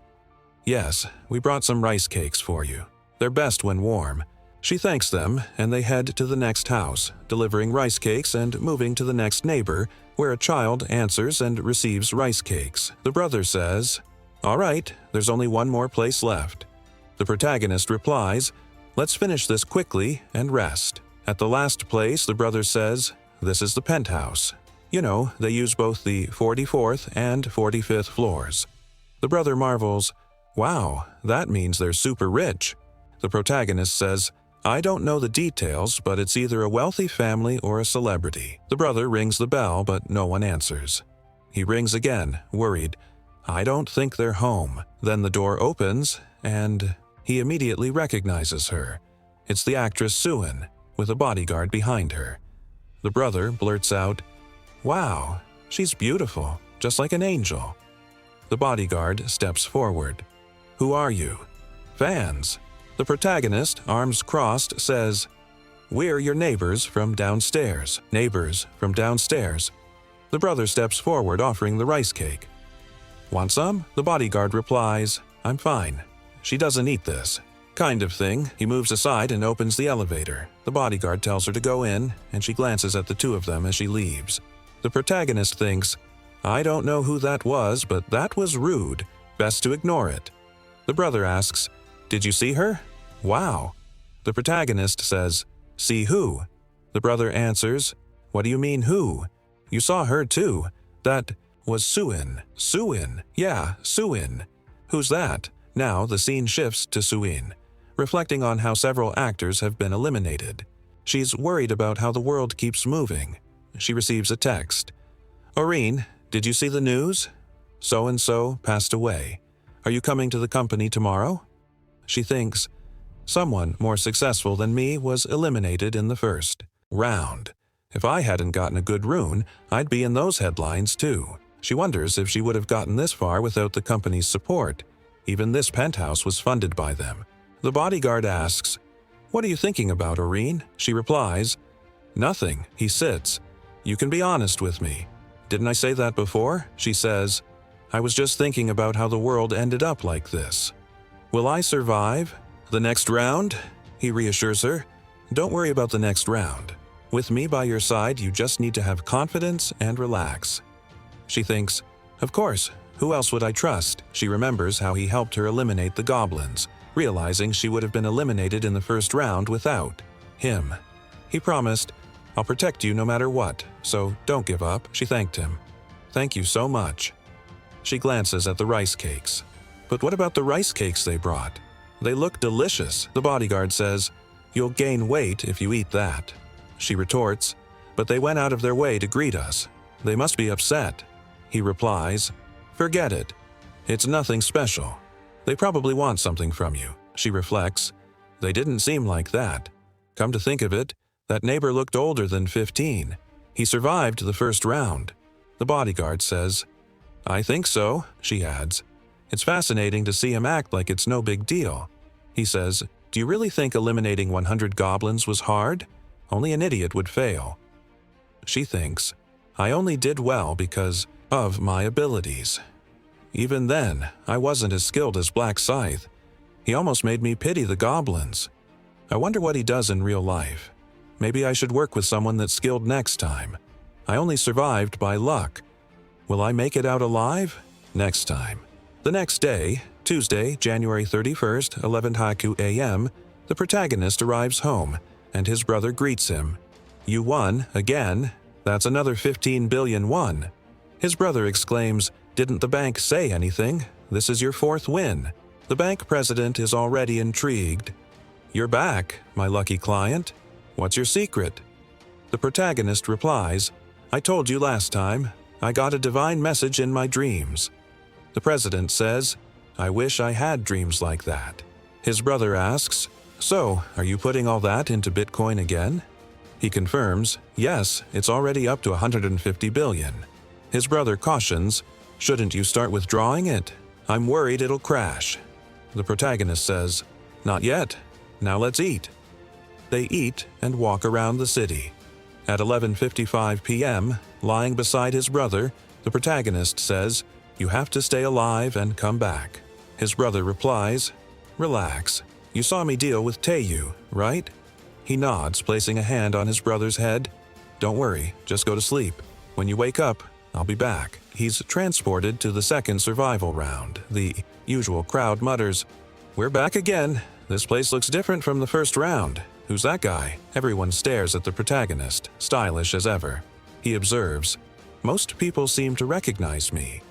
A: Yes, we brought some rice cakes for you. They're best when warm. She thanks them, and they head to the next house, delivering rice cakes and moving to the next neighbor, where a child answers and receives rice cakes. The brother says, all right, there's only one more place left. The protagonist replies, let's finish this quickly and rest. At the last place, the brother says, this is the penthouse. You know, they use both the 44th and 45th floors. The brother marvels, wow, that means they're super rich. The protagonist says, I don't know the details, but it's either a wealthy family or a celebrity. The brother rings the bell, but no one answers. He rings again, worried. I don't think they're home. Then the door opens, and he immediately recognizes her. It's the actress Suin, with a bodyguard behind her. The brother blurts out, "Wow, she's beautiful, just like an angel." The bodyguard steps forward. "Who are you?" "Fans." The protagonist, arms crossed, says, "We're your neighbors from downstairs." Neighbors from downstairs. The brother steps forward, offering the rice cake. "Want some?" The bodyguard replies, "I'm fine. She doesn't eat this." Kind of thing. He moves aside and opens the elevator. The bodyguard tells her to go in, and she glances at the two of them as she leaves. The protagonist thinks, "I don't know who that was, but that was rude. Best to ignore it." The brother asks, "Did you see her?" "Wow." The protagonist says, "See who?" The brother answers, "What do you mean who? You saw her too. That was Suin." "Suin? Yeah, Suin. Who's that?" Now the scene shifts to Suin, reflecting on how several actors have been eliminated. She's worried about how the world keeps moving. She receives a text. "Aureen, did you see the news? So-and-so passed away. Are you coming to the company tomorrow?" She thinks, someone more successful than me was eliminated in the first round. If I hadn't gotten a good rune, I'd be in those headlines too. She wonders if she would have gotten this far without the company's support. Even this penthouse was funded by them. The bodyguard asks, "What are you thinking about, Aureen?" She replies, "Nothing." He sits. "You can be honest with me. Didn't I say that before?" She says, "I was just thinking about how the world ended up like this. Will I survive the next round?" He reassures her, "Don't worry about the next round. With me by your side, you just need to have confidence and relax." She thinks, "Of course, who else would I trust?" She remembers how he helped her eliminate the goblins, realizing she would have been eliminated in the first round without him. He promised, "I'll protect you no matter what, so don't give up." She thanked him. "Thank you so much." She glances at the rice cakes. "But what about the rice cakes they brought? They look delicious." The bodyguard says, "You'll gain weight if you eat that." She retorts, "But they went out of their way to greet us. They must be upset." He replies, "Forget it. It's nothing special. They probably want something from you." She reflects, "They didn't seem like that. Come to think of it, that neighbor looked older than 15. He survived the first round." The bodyguard says, "I think so," she adds. "It's fascinating to see him act like it's no big deal." He says, "Do you really think eliminating 100 goblins was hard? Only an idiot would fail." She thinks, "I only did well because of my abilities. Even then, I wasn't as skilled as Black Scythe. He almost made me pity the goblins. I wonder what he does in real life. Maybe I should work with someone that's skilled next time. I only survived by luck. Will I make it out alive? Next time." The next day, Tuesday, January 31st, 11 a.m., the protagonist arrives home, and his brother greets him. "You won, again. That's another 15 billion won." His brother exclaims, "Didn't the bank say anything? This is your fourth win." The bank president is already intrigued. "You're back, my lucky client. What's your secret?" The protagonist replies, "I told you last time. I got a divine message in my dreams." The president says, "I wish I had dreams like that." His brother asks, "So, are you putting all that into Bitcoin again?" He confirms, "Yes, it's already up to 150 billion. His brother cautions, "Shouldn't you start withdrawing it? I'm worried it'll crash." The protagonist says, "Not yet. Now let's eat." They eat and walk around the city. At 11:55 p.m., lying beside his brother, the protagonist says, "You have to stay alive and come back." His brother replies, "Relax. You saw me deal with Taeyu, right?" He nods, placing a hand on his brother's head. "Don't worry, just go to sleep. When you wake up, I'll be back." He's transported to the second survival round. The usual crowd mutters, "We're back again. This place looks different from the first round. Who's that guy?" Everyone stares at the protagonist, stylish as ever. He observes, "Most people seem to recognize me.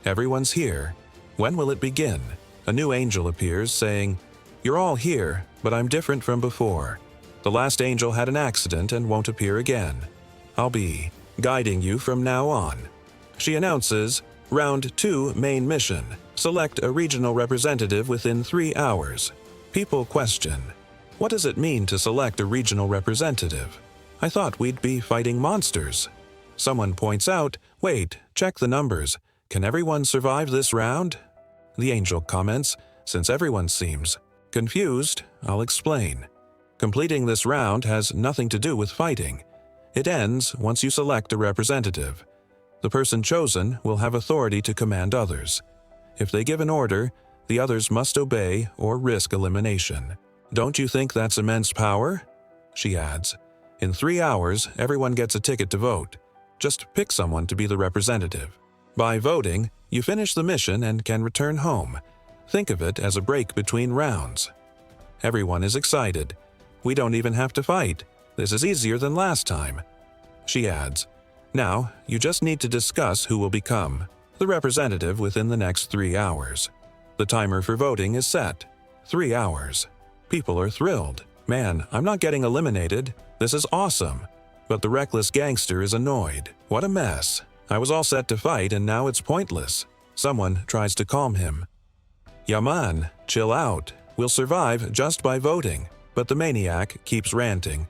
A: Everyone's here. When will it begin?" A new angel appears, saying, "You're all here, but I'm different from before. The last angel had an accident and won't appear again. I'll be guiding you from now on." She announces, Round 2 main mission. Select a regional representative within 3 hours. People question, what does it mean to select a regional representative? I thought we'd be fighting monsters. Someone points out, wait, check the numbers. Can everyone survive this round? The angel comments, since everyone seems confused, I'll explain. Completing this round has nothing to do with fighting. It ends once you select a representative. The person chosen will have authority to command others. If they give an order, the others must obey or risk elimination. Don't you think that's immense power? She adds, in 3 hours, everyone gets a ticket to vote. Just pick someone to be the representative. By voting, you finish the mission and can return home. Think of it as a break between rounds. Everyone is excited. We don't even have to fight. This is easier than last time. She adds, now, you just need to discuss who will become the representative within the next 3 hours. The timer for voting is set. 3 hours. People are thrilled. Man, I'm not getting eliminated. This is awesome. But the reckless gangster is annoyed. What a mess. I was all set to fight and now it's pointless. Someone tries to calm him. Yaman, chill out. We'll survive just by voting. But the maniac keeps ranting.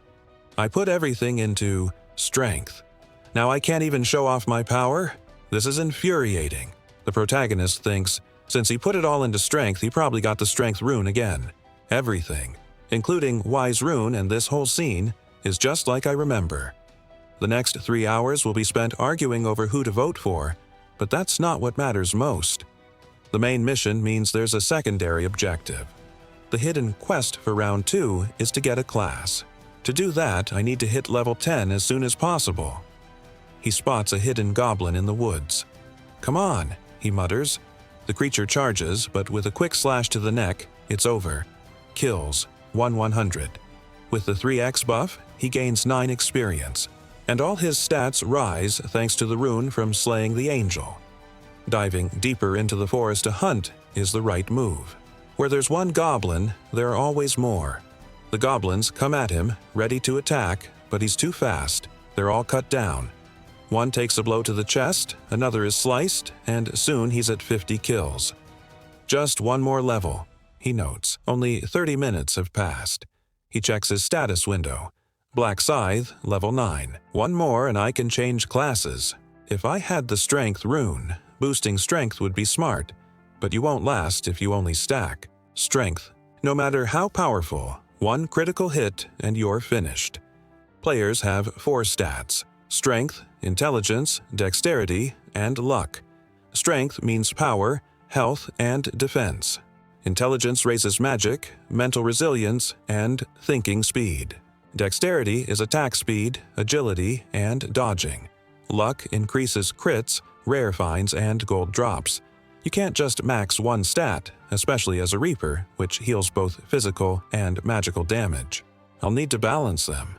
A: I put everything into strength. Now I can't even show off my power? This is infuriating. The protagonist thinks, since he put it all into strength, he probably got the strength rune again. Everything, including Wise Rune and this whole scene, is just like I remember. The next 3 hours will be spent arguing over who to vote for, but that's not what matters most. The main mission means there's a secondary objective. The hidden quest for round 2 is to get a class. To do that, I need to hit level 10 as soon as possible. He spots a hidden goblin in the woods. Come on, he mutters. The creature charges, but with a quick slash to the neck, it's over. Kills, 1/100. With the 3x buff, he gains 9 experience, and all his stats rise thanks to the rune from slaying the angel. Diving deeper into the forest to hunt is the right move. Where there's one goblin, there are always more. The goblins come at him, ready to attack, but he's too fast. They're all cut down. One takes a blow to the chest, another is sliced, and soon he's at 50 kills. Just one more level, he notes. Only 30 minutes have passed. He checks his status window. Black Scythe, level 9. One more and I can change classes. If I had the strength rune, boosting strength would be smart. But you won't last if you only stack. Strength. No matter how powerful, one critical hit and you're finished. Players have 4 stats: strength, intelligence, dexterity, and luck. Strength means power, health, and defense. Intelligence raises magic, mental resilience, and thinking speed. Dexterity is attack speed, agility, and dodging. Luck increases crits, rare finds, and gold drops. You can't just max one stat, especially as a Reaper, which heals both physical and magical damage. I'll need to balance them.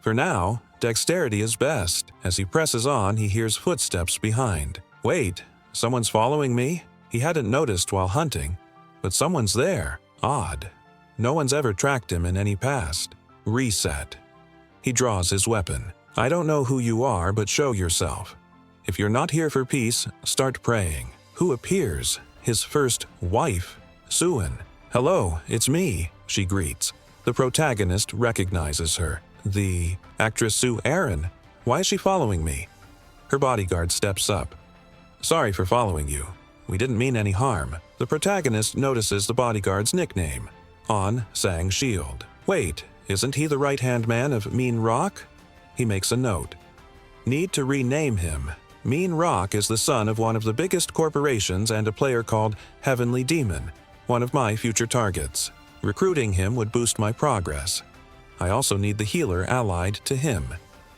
A: For now, dexterity is best. As he presses on, he hears footsteps behind. Wait, someone's following me? He hadn't noticed while hunting, but someone's there. Odd. No one's ever tracked him in any past. Reset. He draws his weapon. I don't know who you are, but show yourself. If you're not here for peace, start praying. Who appears? His first wife, Suin. Hello, it's me, she greets. The protagonist recognizes her. The actress Sue Aaron. Why is she following me? Her bodyguard steps up. Sorry for following you. We didn't mean any harm. The protagonist notices the bodyguard's nickname, On Sang Shield. Wait, isn't he the right-hand man of Mean Rock? He makes a note. Need to rename him. Mean Rock is the son of one of the biggest corporations and a player called Heavenly Demon, one of my future targets. Recruiting him would boost my progress. I also need the healer allied to him.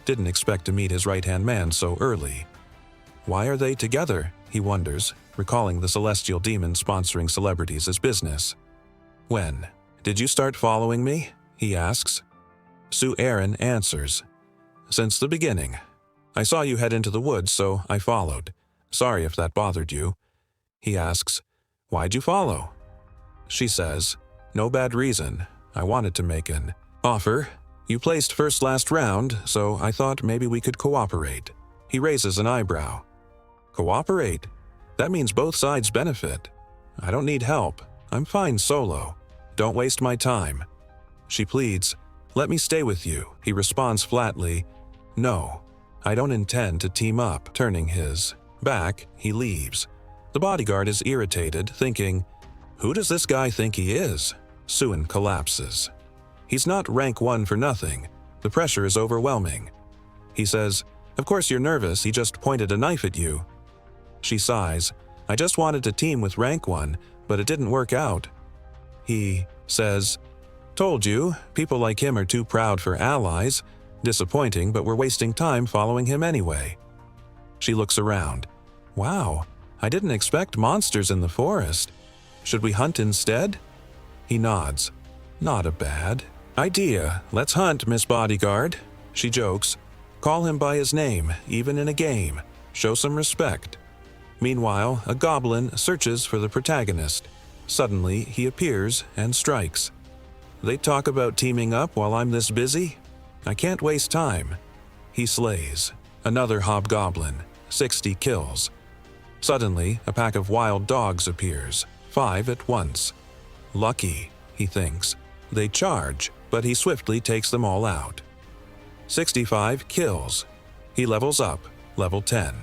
A: Didn't expect to meet his right-hand man so early. Why are they together? He wonders, recalling the celestial demon sponsoring celebrities as business. When? Did you start following me? He asks. Sue Aaron answers. Since the beginning. I saw you head into the woods, so I followed. Sorry if that bothered you. He asks, why'd you follow? She says, no bad reason. I wanted to make an offer. You placed first last round, so I thought maybe we could cooperate. He raises an eyebrow. Cooperate? That means both sides benefit. I don't need help. I'm fine solo. Don't waste my time. She pleads, let me stay with you. He responds flatly, no, I don't intend to team up. Turning his back, he leaves. The bodyguard is irritated, thinking, who does this guy think he is? Suin collapses. He's not rank 1 for nothing. The pressure is overwhelming. He says, of course you're nervous, he just pointed a knife at you. She sighs, I just wanted to team with rank 1, but it didn't work out. He says, told you, people like him are too proud for allies. Disappointing, but we're wasting time following him anyway. She looks around. Wow, I didn't expect monsters in the forest. Should we hunt instead? He nods. Not a bad idea. Let's hunt, Miss Bodyguard. She jokes. Call him by his name, even in a game. Show some respect. Meanwhile, a goblin searches for the protagonist. Suddenly, he appears and strikes. They talk about teaming up while I'm this busy? I can't waste time. He slays. Another hobgoblin. 60 kills. Suddenly, a pack of wild dogs appears. 5 at once. Lucky, he thinks. They charge, but he swiftly takes them all out. 65 kills. He levels up, level 10.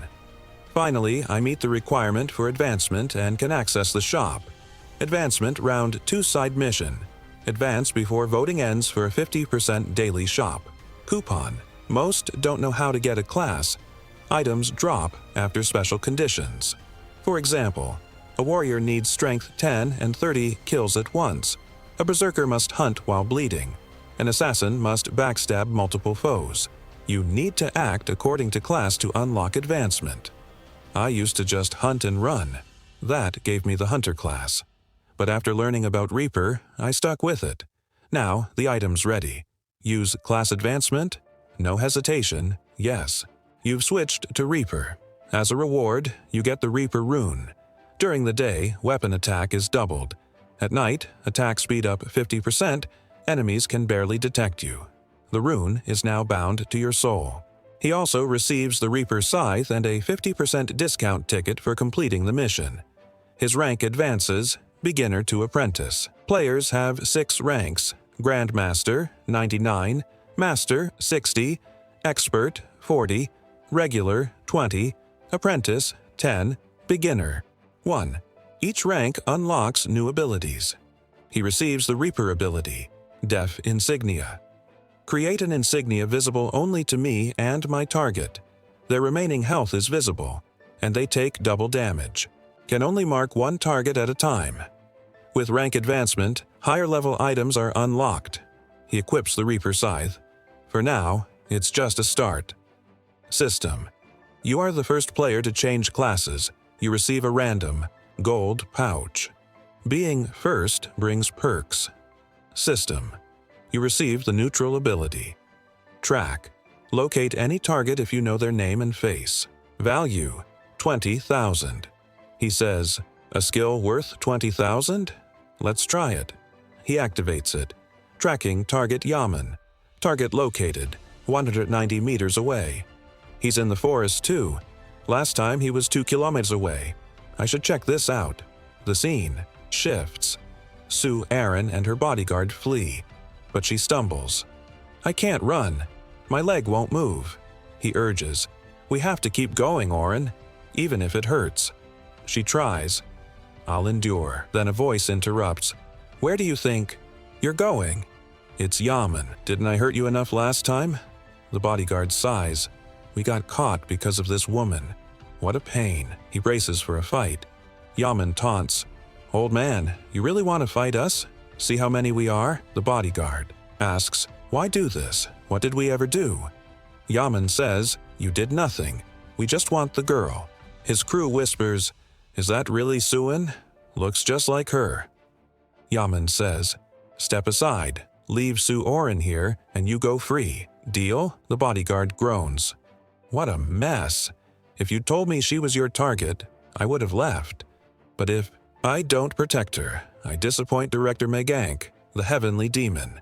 A: Finally, I meet the requirement for advancement and can access the shop. Advancement round 2 side mission. Advance before voting ends for a 50% daily shop. Coupon. Most don't know how to get a class. Items drop after special conditions. For example, a warrior needs strength 10 and 30 kills at once. A berserker must hunt while bleeding. An assassin must backstab multiple foes. You need to act according to class to unlock advancement. I used to just hunt and run. That gave me the hunter class. But after learning about Reaper, I stuck with it. Now, the item's ready. Use class advancement? No hesitation, yes. You've switched to Reaper. As a reward, you get the Reaper rune. During the day, weapon attack is doubled. At night, attack speed up 50%, enemies can barely detect you. The rune is now bound to your soul. He also receives the Reaper Scythe and a 50% discount ticket for completing the mission. His rank advances, beginner to apprentice. Players have 6 ranks: Grandmaster, 99, Master, 60, Expert, 40, Regular, 20, Apprentice, 10, Beginner, 1. Each rank unlocks new abilities. He receives the Reaper ability, Def Insignia. Create an insignia visible only to me and my target. Their remaining health is visible, and they take double damage. Can only mark 1 target at a time. With rank advancement, higher-level items are unlocked. He equips the Reaper Scythe. For now, it's just a start. System. You are the first player to change classes. You receive a random gold pouch. Being first brings perks. System. You receive the neutral ability. Track. Locate any target if you know their name and face. Value. 20,000. He says, a skill worth 20,000? Let's try it. He activates it. Tracking target Yaman. Target located, 190 meters away. He's in the forest too. Last time he was 2 kilometers away. I should check this out. The scene shifts. Sue Aaron and her bodyguard flee, but she stumbles. I can't run. My leg won't move. He urges. We have to keep going, Oren, even if it hurts. She tries. I'll endure. Then a voice interrupts. Where do you think you're going? It's Yaman. Didn't I hurt you enough last time? The bodyguard sighs. We got caught because of this woman. What a pain. He braces for a fight. Yaman taunts. Old man, you really want to fight us? See how many we are? The bodyguard asks, why do this? What did we ever do? Yaman says, you did nothing. We just want the girl. His crew whispers, is that really Suin? Looks just like her. Yaman says, step aside. Leave Sue Oren here and you go free. Deal? The bodyguard groans. What a mess. If you'd told me she was your target, I would have left. But if I don't protect her, I disappoint Director Megank, the heavenly demon.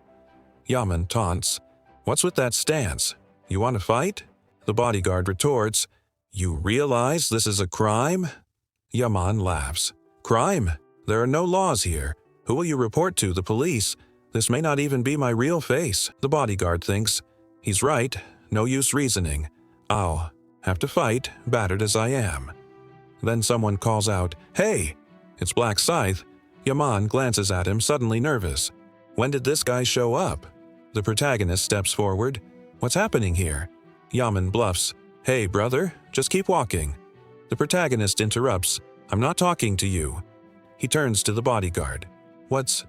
A: Yaman taunts, what's with that stance? You want to fight? The bodyguard retorts, You realize this is a crime? Yaman laughs. Crime? There are no laws here. Who will you report to? The police? This may not even be my real face. The bodyguard thinks. He's right. No use reasoning. I'll have to fight, battered as I am. Then someone calls out, Hey! It's Black Scythe. Yaman glances at him, suddenly nervous. When did this guy show up? The protagonist steps forward. What's happening here? Yaman bluffs. Hey, brother, just keep walking. The protagonist interrupts. I'm not talking to you. He turns to the bodyguard. What's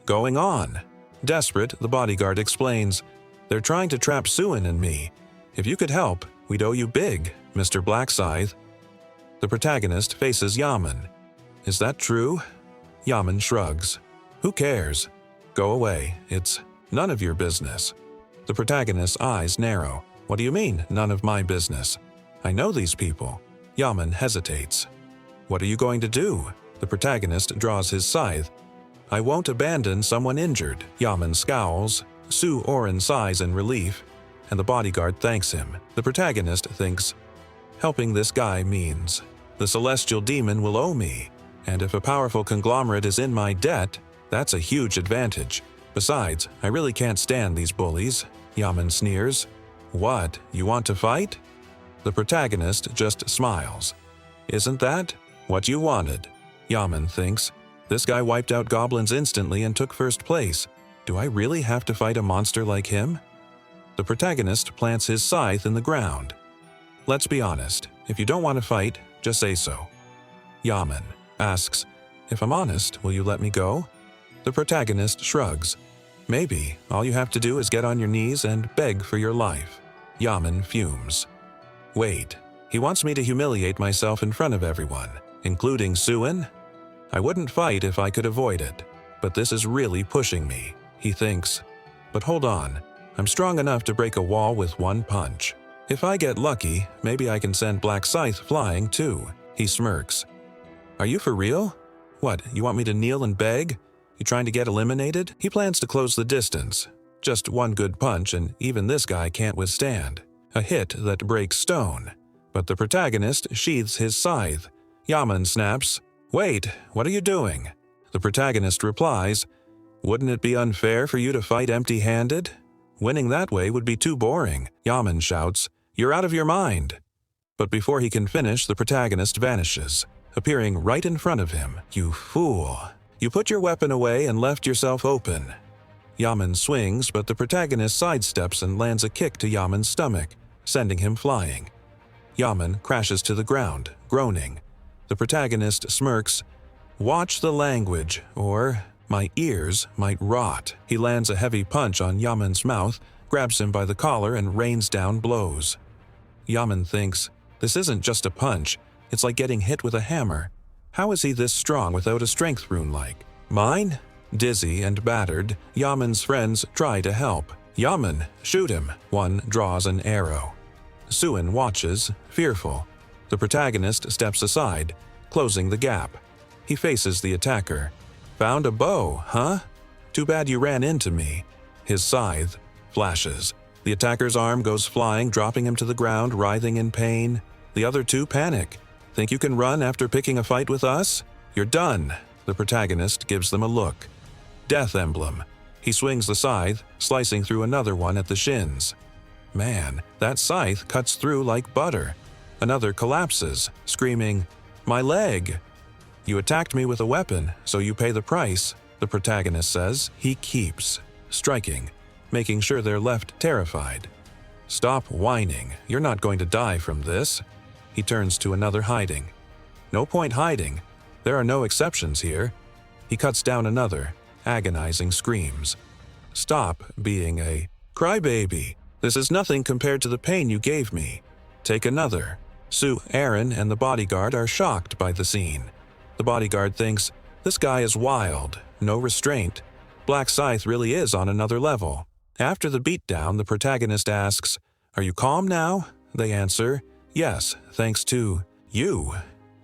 A: going on? Desperate, the bodyguard explains. They're trying to trap Suin and me. If you could help, we'd owe you big, Mr. Black Scythe. The protagonist faces Yaman. Is that true? Yaman shrugs. Who cares? Go away. It's none of your business. The protagonist's eyes narrow. What do you mean, none of my business? I know these people. Yaman hesitates. What are you going to do? The protagonist draws his scythe. I won't abandon someone injured. Yaman scowls. Su Oren sighs in relief, and the bodyguard thanks him. The protagonist thinks, helping this guy means the celestial demon will owe me, and if a powerful conglomerate is in my debt, that's a huge advantage. Besides, I really can't stand these bullies. Yaman sneers. What, you want to fight? The protagonist just smiles. Isn't that what you wanted? Yaman thinks. This guy wiped out goblins instantly and took first place. Do I really have to fight a monster like him? The protagonist plants his scythe in the ground. Let's be honest. If you don't want to fight, just say so. Yaman asks, If I'm honest, will you let me go? The protagonist shrugs. Maybe. All you have to do is get on your knees and beg for your life. Yaman fumes. Wait. He wants me to humiliate myself in front of everyone, including Suin? I wouldn't fight if I could avoid it, but this is really pushing me, he thinks. But hold on. I'm strong enough to break a wall with one punch. If I get lucky, maybe I can send Black Scythe flying too. He smirks. Are you for real? What, you want me to kneel and beg? You trying to get eliminated? He plans to close the distance. Just one good punch and even this guy can't withstand. A hit that breaks stone. But the protagonist sheathes his scythe. Yaman snaps, Wait, what are you doing? The protagonist replies, Wouldn't it be unfair for you to fight empty-handed? Winning that way would be too boring. Yaman shouts, You're out of your mind. But before he can finish, the protagonist vanishes, appearing right in front of him. You fool. You put your weapon away and left yourself open. Yaman swings, but the protagonist sidesteps and lands a kick to Yaman's stomach, sending him flying. Yaman crashes to the ground, groaning. The protagonist smirks, Watch the language, or my ears might rot. He lands a heavy punch on Yaman's mouth, grabs him by the collar and rains down blows. Yaman thinks, This isn't just a punch, it's like getting hit with a hammer. How is he this strong without a strength rune like mine? Dizzy and battered, Yaman's friends try to help. Yaman, shoot him. One draws an arrow. Suin watches, fearful. The protagonist steps aside, closing the gap. He faces the attacker. Found a bow, huh? Too bad you ran into me. His scythe flashes. The attacker's arm goes flying, dropping him to the ground, writhing in pain. The other two panic. Think you can run after picking a fight with us? You're done. The protagonist gives them a look. Death emblem. He swings the scythe, slicing through another one at the shins. Man, that scythe cuts through like butter. Another collapses, screaming, My leg! You attacked me with a weapon, so you pay the price, the protagonist says. He keeps striking, making sure they're left terrified. Stop whining. You're not going to die from this. He turns to another hiding. No point hiding. There are no exceptions here. He cuts down another, agonizing screams. Stop being a crybaby. This is nothing compared to the pain you gave me. Take another. Su Aaron and the bodyguard are shocked by the scene. The bodyguard thinks, this guy is wild, no restraint. Black Scythe really is on another level. After the beatdown, the protagonist asks, Are you calm now? They answer, Yes, thanks to you.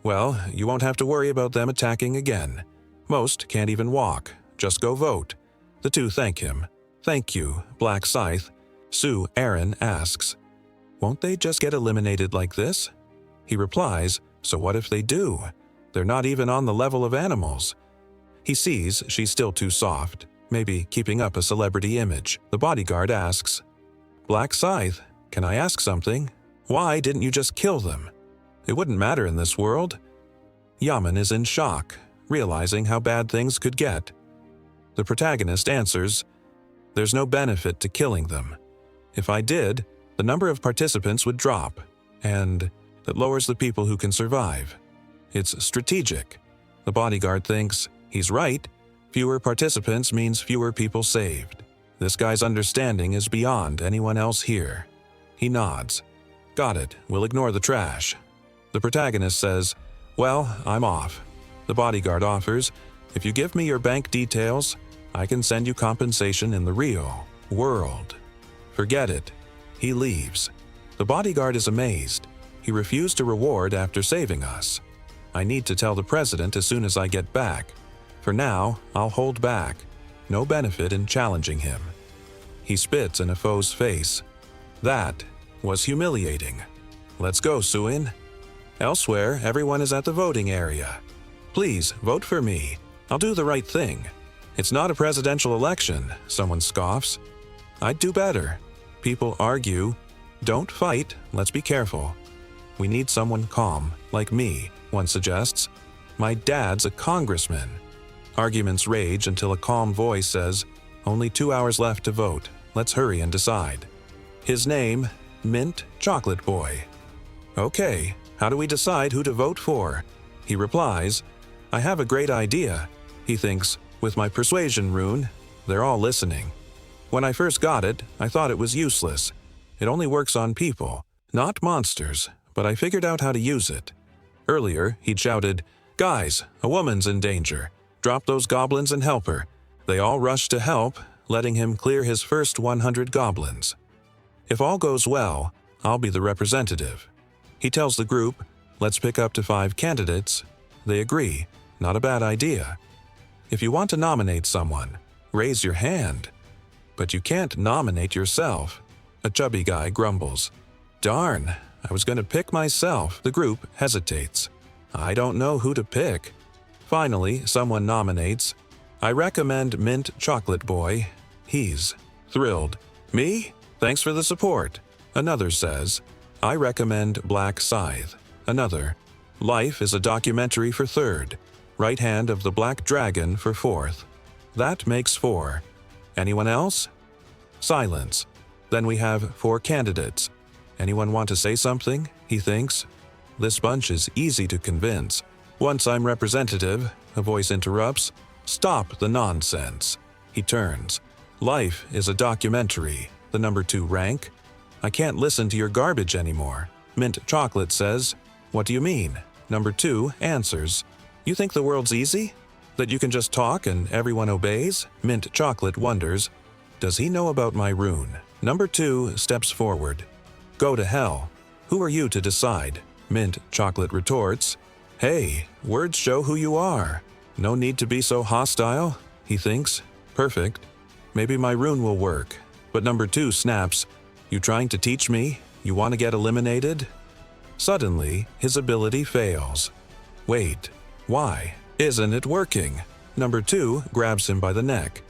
A: Well, you won't have to worry about them attacking again. Most can't even walk. Just go vote. The two thank him. Thank you, Black Scythe. Su Aaron asks, Won't they just get eliminated like this? He replies, "So what if they do? They're not even on the level of animals." He sees she's still too soft, maybe keeping up a celebrity image. The bodyguard asks, "Black Scythe, can I ask something? Why didn't you just kill them? It wouldn't matter in this world." Yaman is in shock, realizing how bad things could get. The protagonist answers, "There's no benefit to killing them. If I did, the number of participants would drop, and that lowers the people who can survive. It's strategic." The bodyguard thinks, he's right. Fewer participants means fewer people saved. This guy's understanding is beyond anyone else here. He nods. "Got it, we'll ignore the trash." The protagonist says, "Well, I'm off." The bodyguard offers, "If you give me your bank details, I can send you compensation in the real world." Forget it. He leaves. The bodyguard is amazed. He refused a reward after saving us. "I need to tell the president as soon as I get back. For now, I'll hold back. No benefit in challenging him." He spits in a foe's face. That was humiliating. "Let's go, Suin." Elsewhere, everyone is at the voting area. "Please, vote for me. I'll do the right thing." "It's not a presidential election," someone scoffs. "I'd do better." People argue. "Don't fight, let's be careful." "We need someone calm, like me," one suggests. "My dad's a congressman." Arguments rage until a calm voice says, "Only 2 hours left to vote. Let's hurry and decide." His name, Mint Chocolate Boy. "Okay, how do we decide who to vote for?" He replies, "I have a great idea." He thinks, "With my persuasion rune, they're all listening. When I first got it, I thought it was useless. It only works on people, not monsters, but I figured out how to use it." Earlier, he'd shouted, "Guys, a woman's in danger. Drop those goblins and help her." They all rushed to help, letting him clear his first 100 goblins. "If all goes well, I'll be the representative." He tells the group, "Let's pick up to 5 candidates." They agree, not a bad idea. "If you want to nominate someone, raise your hand." "But you can't nominate yourself," a chubby guy grumbles. "Darn, I was going to pick myself." The group hesitates. "I don't know who to pick." Finally, someone nominates, "I recommend Mint Chocolate Boy." He's thrilled. "Me? Thanks for the support." Another says, "I recommend Black Scythe." Another, "Life is a documentary" for third. Right Hand of the Black Dragon for fourth. That makes 4. Anyone else? Silence. Then we have 4 candidates. Anyone want to say something? He thinks. This bunch is easy to convince. "Once I'm representative," a voice interrupts. "Stop the nonsense." He turns. "Life is a documentary." The number 2 rank. "I can't listen to your garbage anymore." Mint Chocolate says, "What do you mean?" Number 2 answers, "You think the world's easy? That you can just talk and everyone obeys?" Mint Chocolate wonders, "Does he know about my rune?" Number 2 steps forward. "Go to hell. Who are you to decide?" Mint Chocolate retorts, "Hey, words show who you are. No need to be so hostile." He thinks, "Perfect. Maybe my rune will work." But number 2 snaps, "You trying to teach me? You want to get eliminated?" Suddenly, his ability fails. "Wait, why? Isn't it working?" Number 2 grabs him by the neck.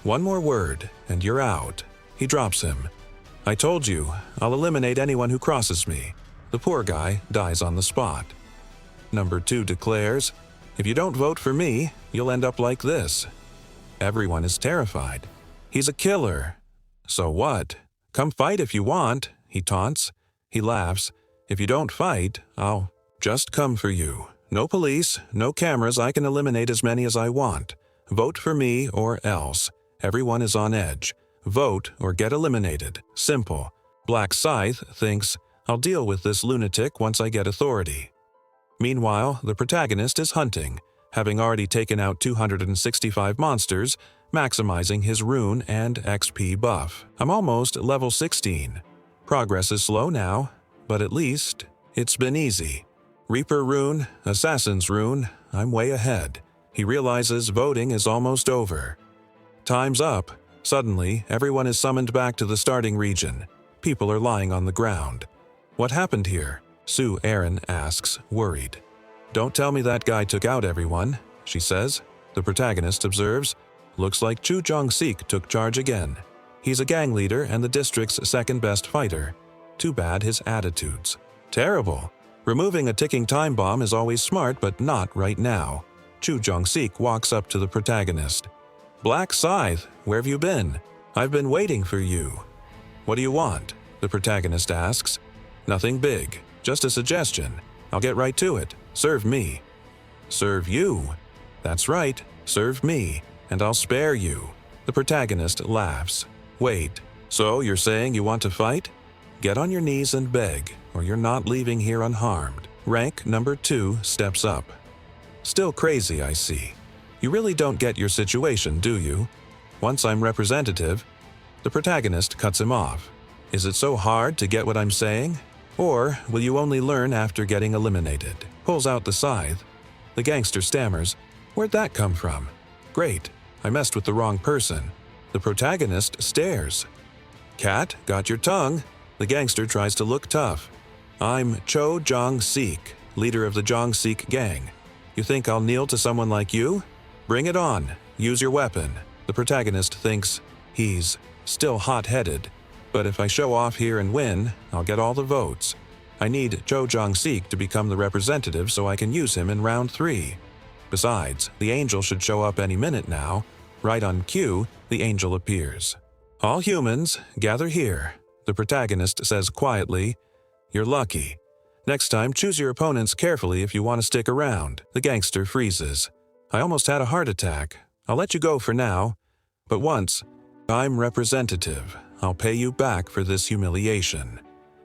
A: "One more word, and you're out." He drops him. "I told you, I'll eliminate anyone who crosses me." The poor guy dies on the spot. Number 2 declares, "If you don't vote for me, you'll end up like this." Everyone is terrified. "He's a killer." "So what? Come fight if you want," he taunts. He laughs. "If you don't fight, I'll just come for you. No police, no cameras, I can eliminate as many as I want. Vote for me or else." Everyone is on edge. Vote or get eliminated. Simple. Black Scythe thinks, "I'll deal with this lunatic once I get authority." Meanwhile, the protagonist is hunting, having already taken out 265 monsters, maximizing his rune and XP buff. "I'm almost level 16. Progress is slow now, but at least it's been easy. Reaper rune, Assassin's rune, I'm way ahead." He realizes voting is almost over. Time's up. Suddenly, everyone is summoned back to the starting region. People are lying on the ground. What happened here? Sue Aaron asks, worried. "Don't tell me that guy took out everyone," she says. The protagonist observes, "Looks like Chu Jong-sik took charge again. He's a gang leader and the district's second-best fighter. Too bad his attitudes. Terrible. Removing a ticking time bomb is always smart, but not right now." Chu Jong-sik walks up to the protagonist. "Black Scythe, where have you been? I've been waiting for you." "What do you want?" the protagonist asks. "Nothing big, just a suggestion. I'll get right to it. Serve me." "Serve you?" "That's right, serve me, and I'll spare you." The protagonist laughs. "Wait, so you're saying you want to fight? Get on your knees and beg, or you're not leaving here unharmed." Rank number 2 steps up. "Still crazy, I see. You really don't get your situation, do you? Once I'm representative..." The protagonist cuts him off. "Is it so hard to get what I'm saying? Or will you only learn after getting eliminated?" Pulls out the scythe. The gangster stammers, "Where'd that come from? Great, I messed with the wrong person." The protagonist stares. "Cat, got your tongue." The gangster tries to look tough. "I'm Cho Jong-sik, leader of the Jong-sik gang. You think I'll kneel to someone like you? Bring it on, use your weapon." The protagonist thinks he's still hot-headed, but if I show off here and win, I'll get all the votes. I need Cho Jong-sik to become the representative so I can use him in round 3. Besides, the angel should show up any minute now. Right on cue, the angel appears. "All humans, gather here," the protagonist says quietly. "You're lucky. Next time, choose your opponents carefully if you want to stick around." The gangster freezes. "I almost had a heart attack. I'll let you go for now. But once I'm representative, I'll pay you back for this humiliation."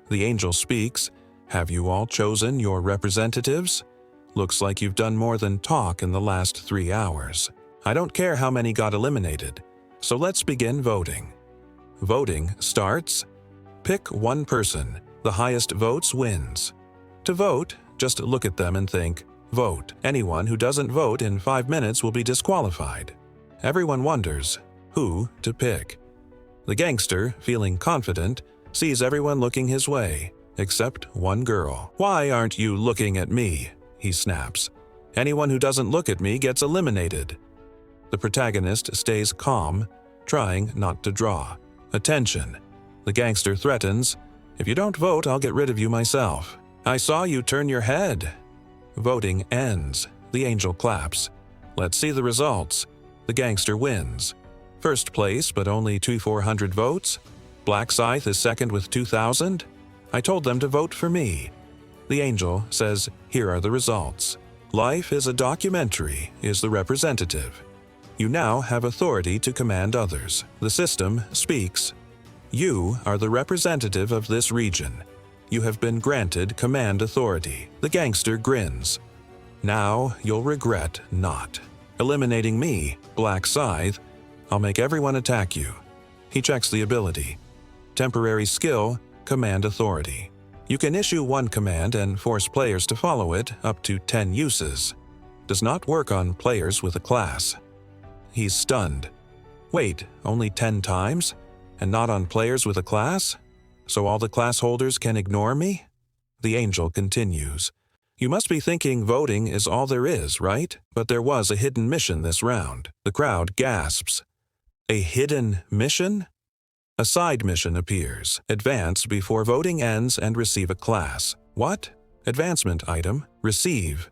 A: The angel speaks. "Have you all chosen your representatives? Looks like you've done more than talk in the last 3 hours. I don't care how many got eliminated. So let's begin voting." Voting starts. Pick one person. The highest votes wins. To vote, just look at them and think, "Vote." Anyone who doesn't vote in 5 minutes will be disqualified. Everyone wonders who to pick. The gangster, feeling confident, sees everyone looking his way, except one girl. "Why aren't you looking at me?" he snaps. "Anyone who doesn't look at me gets eliminated." The protagonist stays calm, trying not to draw. "Attention." The gangster threatens, "If you don't vote, I'll get rid of you myself." "I saw you turn your head." Voting ends. The angel claps. "Let's see the results." The gangster wins. First place, but only 2,400 votes. Black Scythe is second with 2,000. I told them to vote for me. The angel says, "Here are the results. Life is a documentary, is the representative. You now have authority to command others. The system speaks. You are the representative of this region. You have been granted command authority." The gangster grins. "Now you'll regret not. Eliminating me, Black Scythe, I'll make everyone attack you." He checks the ability. Temporary skill, command authority. You can issue one command and force players to follow it up to 10 uses. Does not work on players with a class. He's stunned. Wait, only 10 times? And not on players with a class? So all the class holders can ignore me? The angel continues. You must be thinking voting is all there is, right? But there was a hidden mission this round. The crowd gasps. A hidden mission? A side mission appears. Advance before voting ends and receive a class. What? Advancement item. Receive.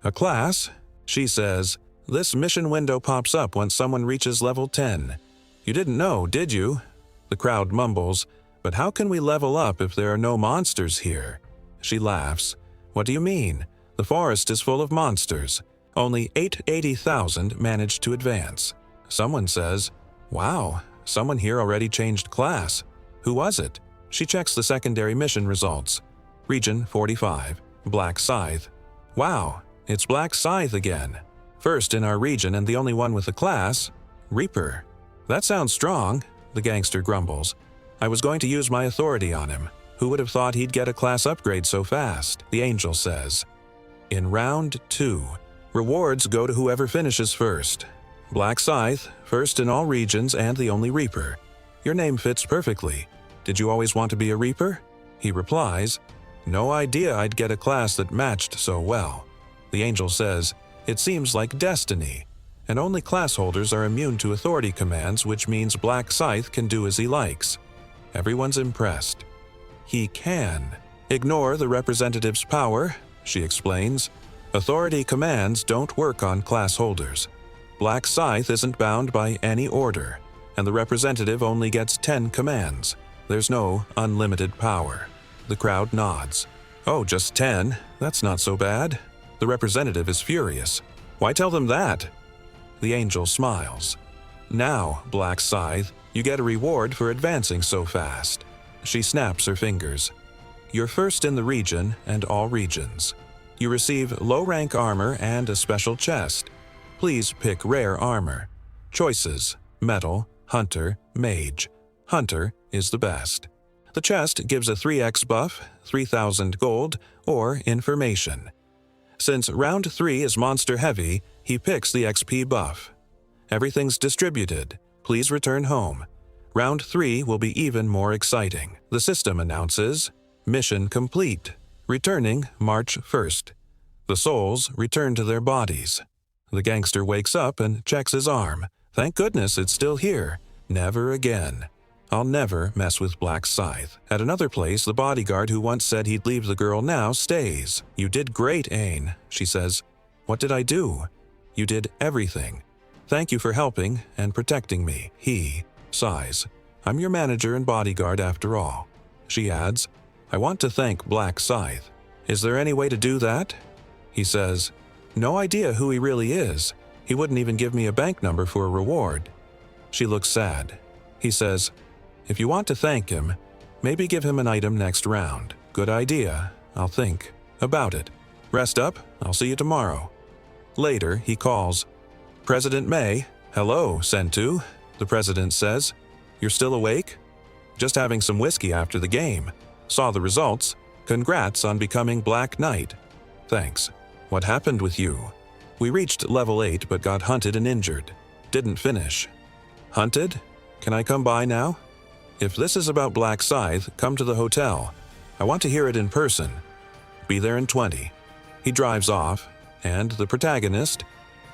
A: A class? She says, this mission window pops up once someone reaches level 10. You didn't know, did you? The crowd mumbles, but how can we level up if there are no monsters here? She laughs. What do you mean? The forest is full of monsters. Only 880,000 managed to advance. Someone says, wow, someone here already changed class. Who was it? She checks the secondary mission results. Region 45, Black Scythe. Wow, it's Black Scythe again. First in our region and the only one with a class, Reaper. That sounds strong, the gangster grumbles. I was going to use my authority on him. Who would have thought he'd get a class upgrade so fast? The angel says. In round 2, rewards go to whoever finishes first. Black Scythe, first in all regions and the only Reaper. Your name fits perfectly. Did you always want to be a Reaper? He replies, No idea I'd get a class that matched so well. The angel says, it seems like destiny, and only class holders are immune to authority commands, which means Black Scythe can do as he likes. Everyone's impressed. He can. Ignore the representative's power, she explains. Authority commands don't work on class holders. Black Scythe isn't bound by any order, and the representative only gets 10 commands. There's no unlimited power. The crowd nods. Oh, just 10? That's not so bad. The representative is furious. Why tell them that? The angel smiles. Now, Black Scythe, you get a reward for advancing so fast. She snaps her fingers. You're first in the region and all regions. You receive low-rank armor and a special chest. Please pick rare armor. Choices: Metal, Hunter, Mage. Hunter is the best. The chest gives a 3x buff, 3,000 gold, or information. Since round 3 is monster heavy, he picks the XP buff. Everything's distributed. Please return home. Round 3 will be even more exciting. The system announces, mission complete. Returning March 1st. The souls return to their bodies. The gangster wakes up and checks his arm. Thank goodness it's still here. Never again. I'll never mess with Black Scythe. At another place, the bodyguard who once said he'd leave the girl now stays. You did great, Ain, she says. What did I do? You did everything. Thank you for helping and protecting me. He sighs. I'm your manager and bodyguard after all. She adds, I want to thank Black Scythe. Is there any way to do that? He says, no idea who he really is. He wouldn't even give me a bank number for a reward. She looks sad. He says, if you want to thank him, maybe give him an item next round. Good idea. I'll think about it. Rest up. I'll see you tomorrow. Later, he calls. President May. Hello, Sentu, the president says. You're still awake? Just having some whiskey after the game. Saw the results. Congrats on becoming Black Knight. Thanks. What happened with you? We reached level 8 but got hunted and injured. Didn't finish. Hunted? Can I come by now? If this is about Black Scythe, come to the hotel. I want to hear it in person. Be there in 20. He drives off, and the protagonist,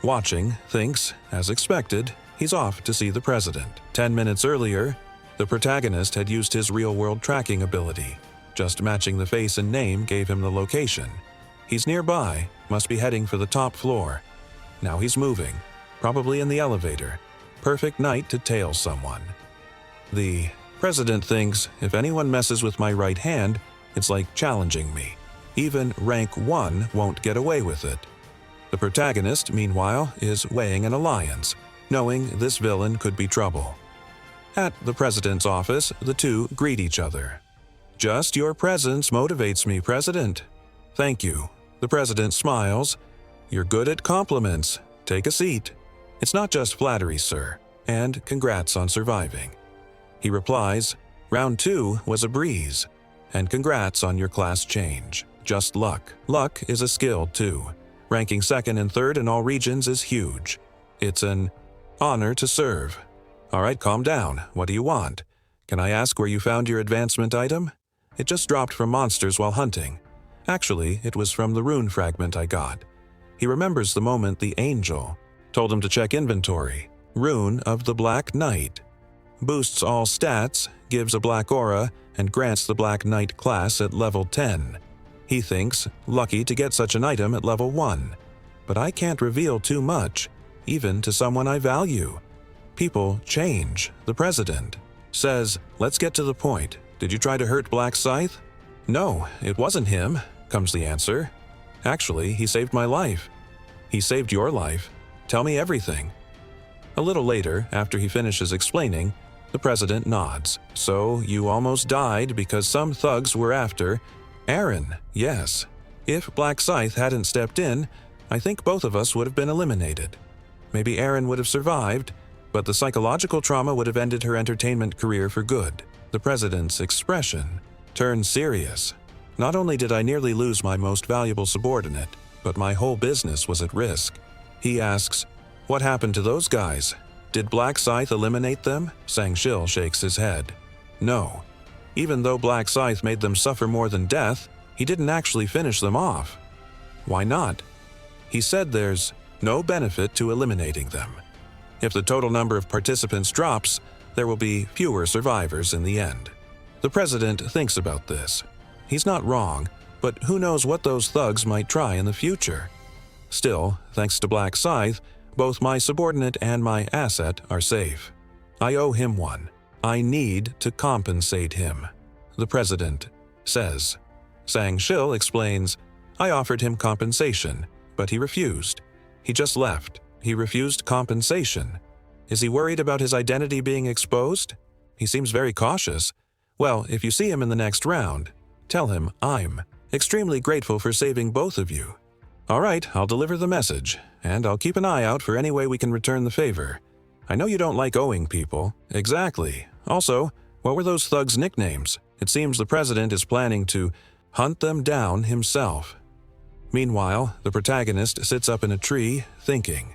A: watching, thinks, as expected, he's off to see the president. 10 minutes earlier, the protagonist had used his real-world tracking ability. Just matching the face and name gave him the location. He's nearby, must be heading for the top floor. Now he's moving, probably in the elevator. Perfect night to tail someone. The president thinks if anyone messes with my right hand, it's like challenging me. Even rank 1 won't get away with it. The protagonist, meanwhile, is weighing an alliance, knowing this villain could be trouble. At the president's office, the two greet each other. Just your presence motivates me, President. Thank you. The president smiles. You're good at compliments. Take a seat. It's not just flattery, sir. And congrats on surviving. He replies, round 2 was a breeze. And congrats on your class change. Just luck. Luck is a skill, too. Ranking 2nd and 3rd in all regions is huge. It's an honor to serve. All right, calm down. What do you want? Can I ask where you found your advancement item? It just dropped from monsters while hunting. Actually, it was from the rune fragment I got. He remembers the moment the angel told him to check inventory. Rune of the Black Knight. Boosts all stats, gives a black aura, and grants the Black Knight class at level 10. He thinks, lucky to get such an item at level 1. But I can't reveal too much, even to someone I value. People change. The president says, let's get to the point. Did you try to hurt Black Scythe? No, it wasn't him, comes the answer. Actually, he saved my life. He saved your life. Tell me everything. A little later, after he finishes explaining, the president nods. So, you almost died because some thugs were after Aaron, yes. If Black Scythe hadn't stepped in, I think both of us would have been eliminated. Maybe Aaron would have survived, but the psychological trauma would have ended her entertainment career for good. The president's expression turned serious. Not only did I nearly lose my most valuable subordinate, but my whole business was at risk. He asks, what happened to those guys? Did Black Scythe eliminate them? Sang-Shil shakes his head. No. Even though Black Scythe made them suffer more than death, He didn't actually finish them off. Why not? He said there's no benefit to eliminating them. If the total number of participants drops, there will be fewer survivors in the end. The president thinks about this. He's not wrong, but who knows what those thugs might try in the future. Still, thanks to Black Scythe, both my subordinate and my asset are safe. I owe him one. I need to compensate him, the president says. Sang Shil explains, I offered him compensation, but he refused. He just left. He refused compensation. Is he worried about his identity being exposed? He seems very cautious. Well, if you see him in the next round, tell him I'm extremely grateful for saving both of you. All right, I'll deliver the message, and I'll keep an eye out for any way we can return the favor. I know you don't like owing people. Exactly. Also, what were those thugs' nicknames? It seems the president is planning to hunt them down himself. Meanwhile, the protagonist sits up in a tree, thinking.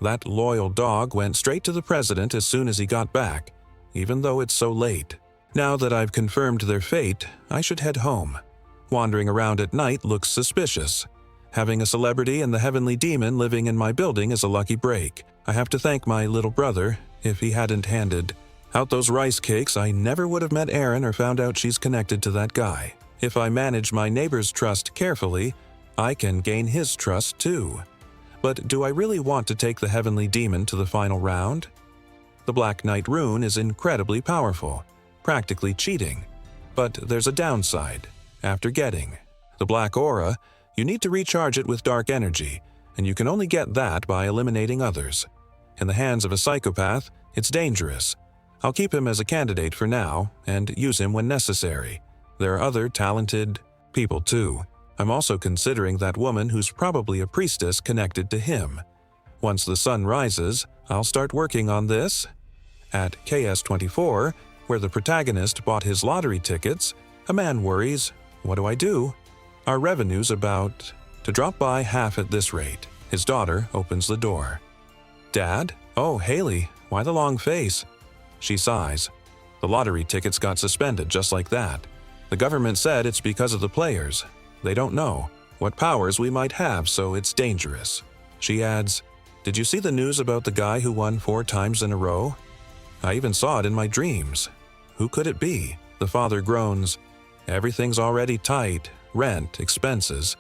A: That loyal dog went straight to the president as soon as he got back, even though it's so late. Now that I've confirmed their fate, I should head home. Wandering around at night looks suspicious. Having a celebrity and the heavenly demon living in my building is a lucky break. I have to thank my little brother. If he hadn't handed out those rice cakes, I never would have met Erin or found out she's connected to that guy. If I manage my neighbor's trust carefully, I can gain his trust too. But do I really want to take the heavenly demon to the final round? The Black Knight rune is incredibly powerful, practically cheating. But there's a downside. After getting the Black Aura, you need to recharge it with dark energy, and you can only get that by eliminating others. In the hands of a psychopath, it's dangerous. I'll keep him as a candidate for now, and use him when necessary. There are other talented people too. I'm also considering that woman who's probably a priestess connected to him. Once the sun rises, I'll start working on this. At KS24, where the protagonist bought his lottery tickets, a man worries, what do I do? Our revenue's about to drop by half at this rate. His daughter opens the door. Dad? Oh, Haley, why the long face? She sighs. The lottery tickets got suspended just like that. The government said it's because of the players. They don't know what powers we might have, so it's dangerous. She adds, did you see the news about the guy who won 4 times in a row? I even saw it in my dreams. Who could it be? The father groans. Everything's already tight. Rent, expenses.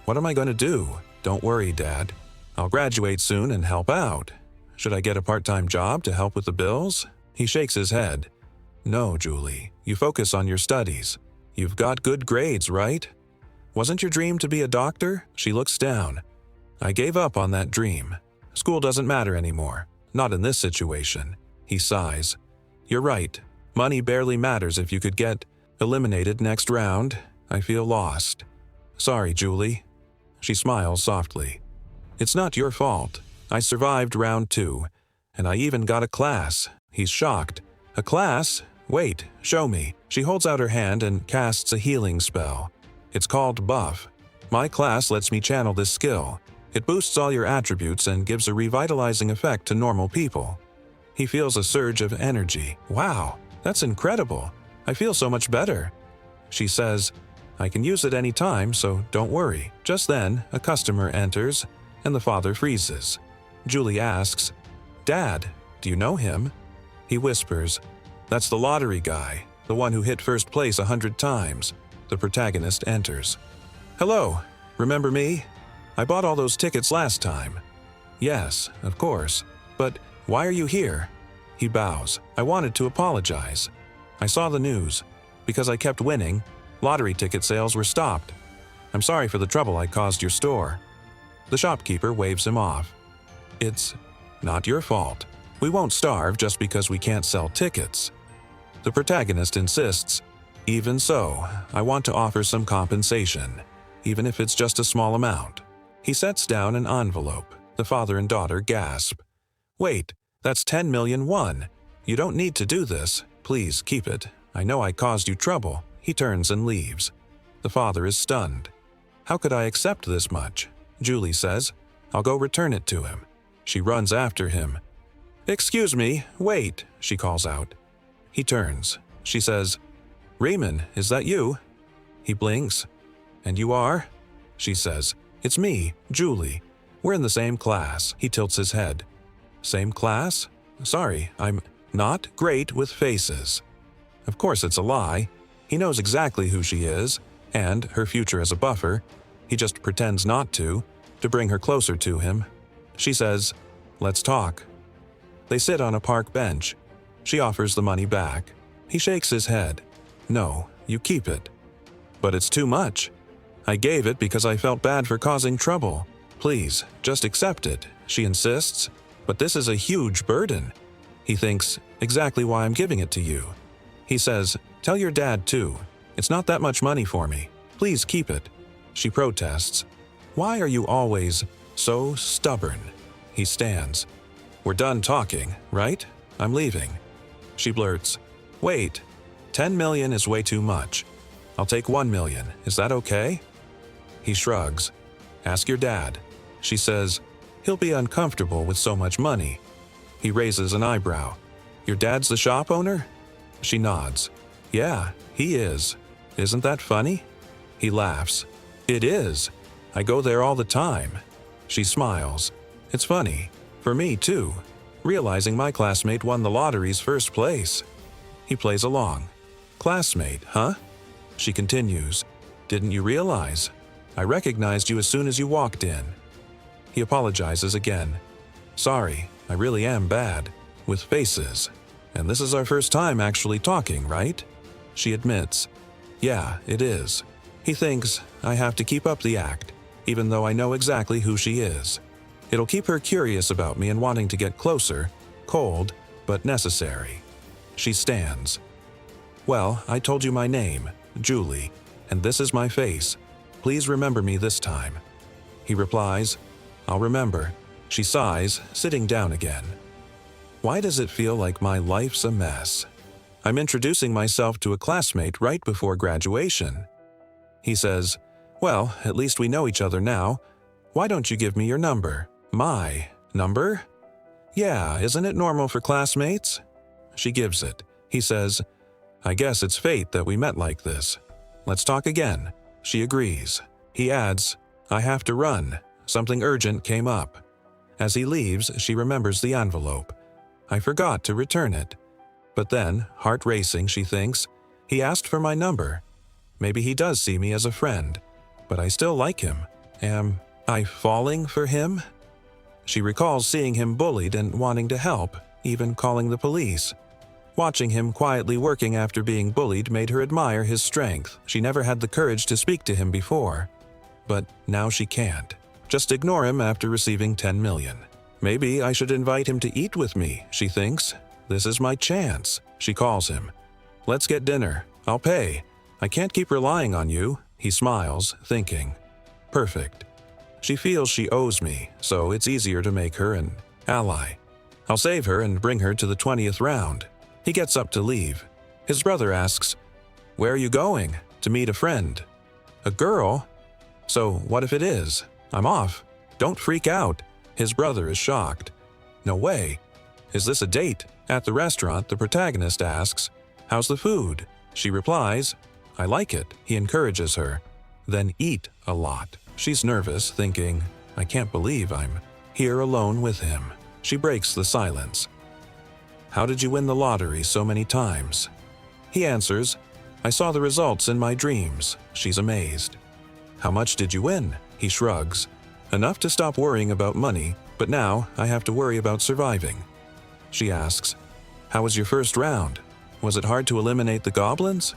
A: What am I going to do? Don't worry, Dad. I'll graduate soon and help out. Should I get a part-time job to help with the bills? He shakes his head. No, Julie. You focus on your studies. You've got good grades, right? Wasn't your dream to be a doctor? She looks down. I gave up on that dream. School doesn't matter anymore. Not in this situation. He sighs. You're right. Money barely matters if you could get eliminated next round. I feel lost. Sorry, Julie. She smiles softly. It's not your fault. I survived round 2, and I even got a class. He's shocked. A class? Wait, show me. She holds out her hand and casts a healing spell. It's called Buff. My class lets me channel this skill. It boosts all your attributes and gives a revitalizing effect to normal people. He feels a surge of energy. Wow, that's incredible. I feel so much better. She says, I can use it any time, so don't worry. Just then, a customer enters, and the father freezes. Julie asks, Dad, do you know him? He whispers, that's the lottery guy, the one who hit first place 100 times. The protagonist enters. Hello, remember me? I bought all those tickets last time. Yes, of course. But why are you here? He bows. I wanted to apologize. I saw the news. Because I kept winning, lottery ticket sales were stopped. I'm sorry for the trouble I caused your store. The shopkeeper waves him off. It's not your fault. We won't starve just because we can't sell tickets. The protagonist insists. Even so, I want to offer some compensation, even if it's just a small amount. He sets down an envelope. The father and daughter gasp. Wait, that's 10 million won. You don't need to do this. Please keep it. I know I caused you trouble. He turns and leaves. The father is stunned. How could I accept this much? Julie says, I'll go return it to him. She runs after him. Excuse me, wait, she calls out. He turns. She says, Raymond, is that you? He blinks. "And you are?" She says, "It's me, Julie. We're in the same class." He tilts his head. "Same class? Sorry, I'm not great with faces." Of course it's a lie. He knows exactly who she is, and her future as a buffer. He just pretends not to bring her closer to him. She says, "Let's talk." They sit on a park bench. She offers the money back. He shakes his head. "No, you keep it." "But it's too much. I gave it because I felt bad for causing trouble. Please, just accept it," she insists. "But this is a huge burden." He thinks, "Exactly why I'm giving it to you." He says, "Tell your dad too. It's not that much money for me. Please keep it." She protests. "Why are you always so stubborn?" He stands. "We're done talking, right? I'm leaving." She blurts, "Wait, 10 million is way too much. I'll take 1 million. Is that okay?" He shrugs. "Ask your dad." She says, "He'll be uncomfortable with so much money." He raises an eyebrow. "Your dad's the shop owner?" She nods. "Yeah, he is. Isn't that funny?" He laughs. "It is. I go there all the time." She smiles. "It's funny. For me, too. Realizing my classmate won the lottery's first place." He plays along. "Classmate, huh?" She continues. "Didn't you realize? I recognized you as soon as you walked in." He apologizes again. "Sorry, I really am bad with faces. And this is our first time actually talking, right?" She admits. "Yeah, it is." He thinks, I have to keep up the act, even though I know exactly who she is. It'll keep her curious about me and wanting to get closer, cold, but necessary. She stands. "Well, I told you my name, Julie, and this is my face. Please remember me this time." He replies, "I'll remember." She sighs, sitting down again. Why does it feel like my life's a mess? I'm introducing myself to a classmate right before graduation. He says, "Well, at least we know each other now. Why don't you give me your number?" My number? "Yeah, isn't it normal for classmates?" She gives it. He says, "I guess it's fate that we met like this. Let's talk again." She agrees. He adds, "I have to run. Something urgent came up." As he leaves, she remembers the envelope. I forgot to return it. But then, heart racing, she thinks, he asked for my number. Maybe he does see me as a friend, but I still like him. Am I falling for him? She recalls seeing him bullied and wanting to help, even calling the police. Watching him quietly working after being bullied made her admire his strength. She never had the courage to speak to him before. But now she can't. Just ignore him after receiving 10 million. Maybe I should invite him to eat with me, she thinks. This is my chance. She calls him. "Let's get dinner. I'll pay. I can't keep relying on you." He smiles, thinking. Perfect. She feels she owes me, so it's easier to make her an ally. I'll save her and bring her to the 20th round. He gets up to leave. His brother asks, "Where are you going?" "To meet a friend." "A girl?" "So what if it is? I'm off. Don't freak out." His brother is shocked. "No way. Is this a date?" At the restaurant, the protagonist asks, "How's the food?" She replies, "I like it." He encourages her. "Then eat a lot." She's nervous, thinking, I can't believe I'm here alone with him. She breaks the silence. "How did you win the lottery so many times?" He answers, "I saw the results in my dreams." She's amazed. "How much did you win?" He shrugs. "Enough to stop worrying about money, but now I have to worry about surviving." She asks, "How was your first round? Was it hard to eliminate the goblins?"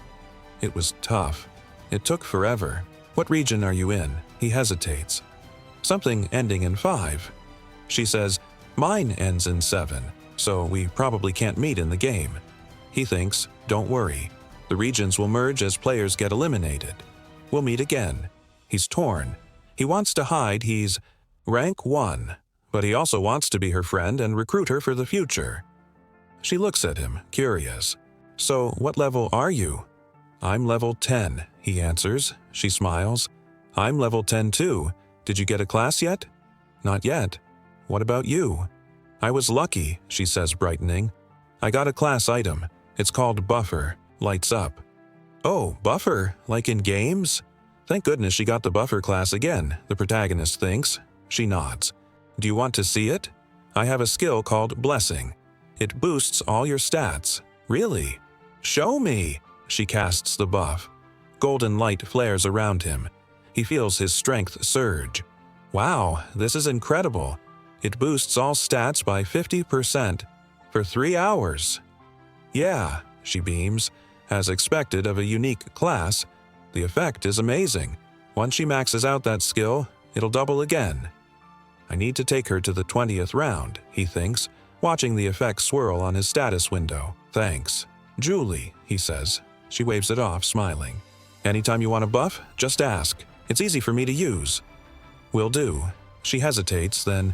A: "It was tough. It took forever." "What region are you in?" He hesitates. "Something ending in 5. She says, "Mine ends in 7, so we probably can't meet in the game." He thinks, "Don't worry. The regions will merge as players get eliminated. We'll meet again." He's torn. He wants to hide he's rank 1, but he also wants to be her friend and recruit her for the future. She looks at him, curious. "So what level are you?" "I'm level 10, he answers. She smiles. "I'm level 10 too. Did you get a class yet?" "Not yet." "What about you?" "I was lucky," she says, brightening. "I got a class item. It's called Buffer. Lights up." "Oh, Buffer, like in games?" Thank goodness she got the buffer class again, the protagonist thinks. She nods. Do you want to see it? I have a skill called Blessing. It boosts all your stats. Really? Show me! She casts the buff. Golden light flares around him. He feels his strength surge. Wow, this is incredible. It boosts all stats by 50% for 3 hours. Yeah, she beams. As expected of a unique class, the effect is amazing. Once she maxes out that skill, it'll double again. I need to take her to the 20th round, he thinks, watching the effect swirl on his status window. Thanks. Julie, he says. She waves it off, smiling. Anytime you want a buff, just ask. It's easy for me to use. Will do. She hesitates, then,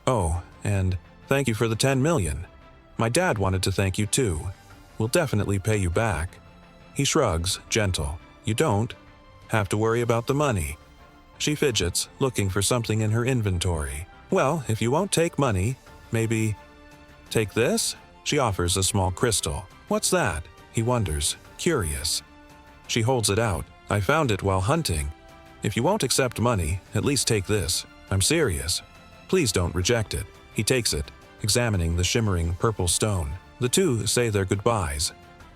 A: oh, and thank you for the 10 million. My dad wanted to thank you too. We'll definitely pay you back. He shrugs, gentle. You don't have to worry about the money. She fidgets, looking for something in her inventory. Well, if you won't take money, maybe take this? She offers a small crystal. What's that? He wonders, curious. She holds it out. I found it while hunting. If you won't accept money, at least take this. I'm serious. Please don't reject it. He takes it, examining the shimmering purple stone. The two say their goodbyes,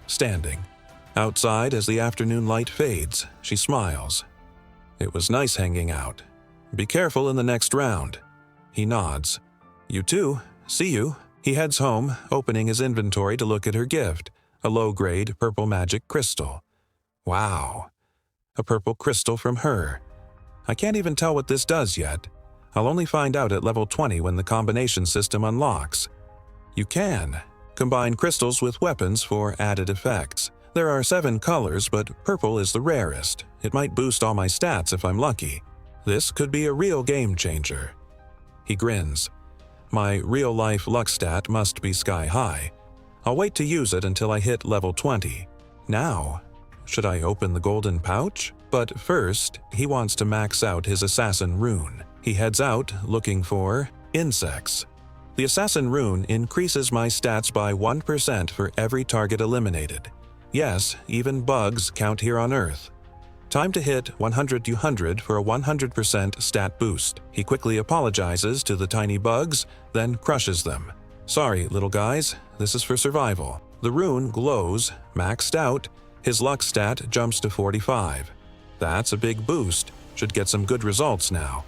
A: standing. Outside, as the afternoon light fades, she smiles. It was nice hanging out. Be careful in the next round. He nods. You too. See you. He heads home, opening his inventory to look at her gift, a low-grade purple magic crystal. Wow. A purple crystal from her. I can't even tell what this does yet. I'll only find out at level 20 when the combination system unlocks. You can combine crystals with weapons for added effects. There are 7 colors, but purple is the rarest. It might boost all my stats if I'm lucky. This could be a real game changer. He grins. My real-life luck stat must be sky high. I'll wait to use it until I hit level 20. Now, should I open the golden pouch? But first, he wants to max out his assassin rune. He heads out looking for insects. The assassin rune increases my stats by 1% for every target eliminated. Yes, even bugs count here on Earth. Time to hit 100 for a 100% stat boost. He quickly apologizes to the tiny bugs, then crushes them. Sorry, little guys, this is for survival. The rune glows, maxed out. His luck stat jumps to 45. That's a big boost. Should get some good results now.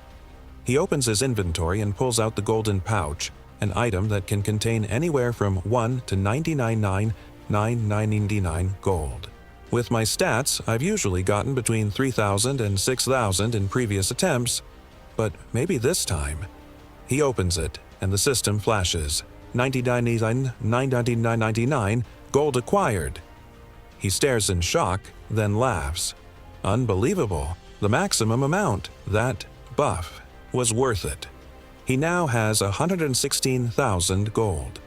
A: He opens his inventory and pulls out the golden pouch, an item that can contain anywhere from 1 to 99,999 gold. With my stats, I've usually gotten between 3,000 and 6,000 in previous attempts, but maybe this time. He opens it, and the system flashes. 99,999 gold acquired. He stares in shock, then laughs. Unbelievable. The maximum amount, that buff, was worth it. He now has 116,000 gold.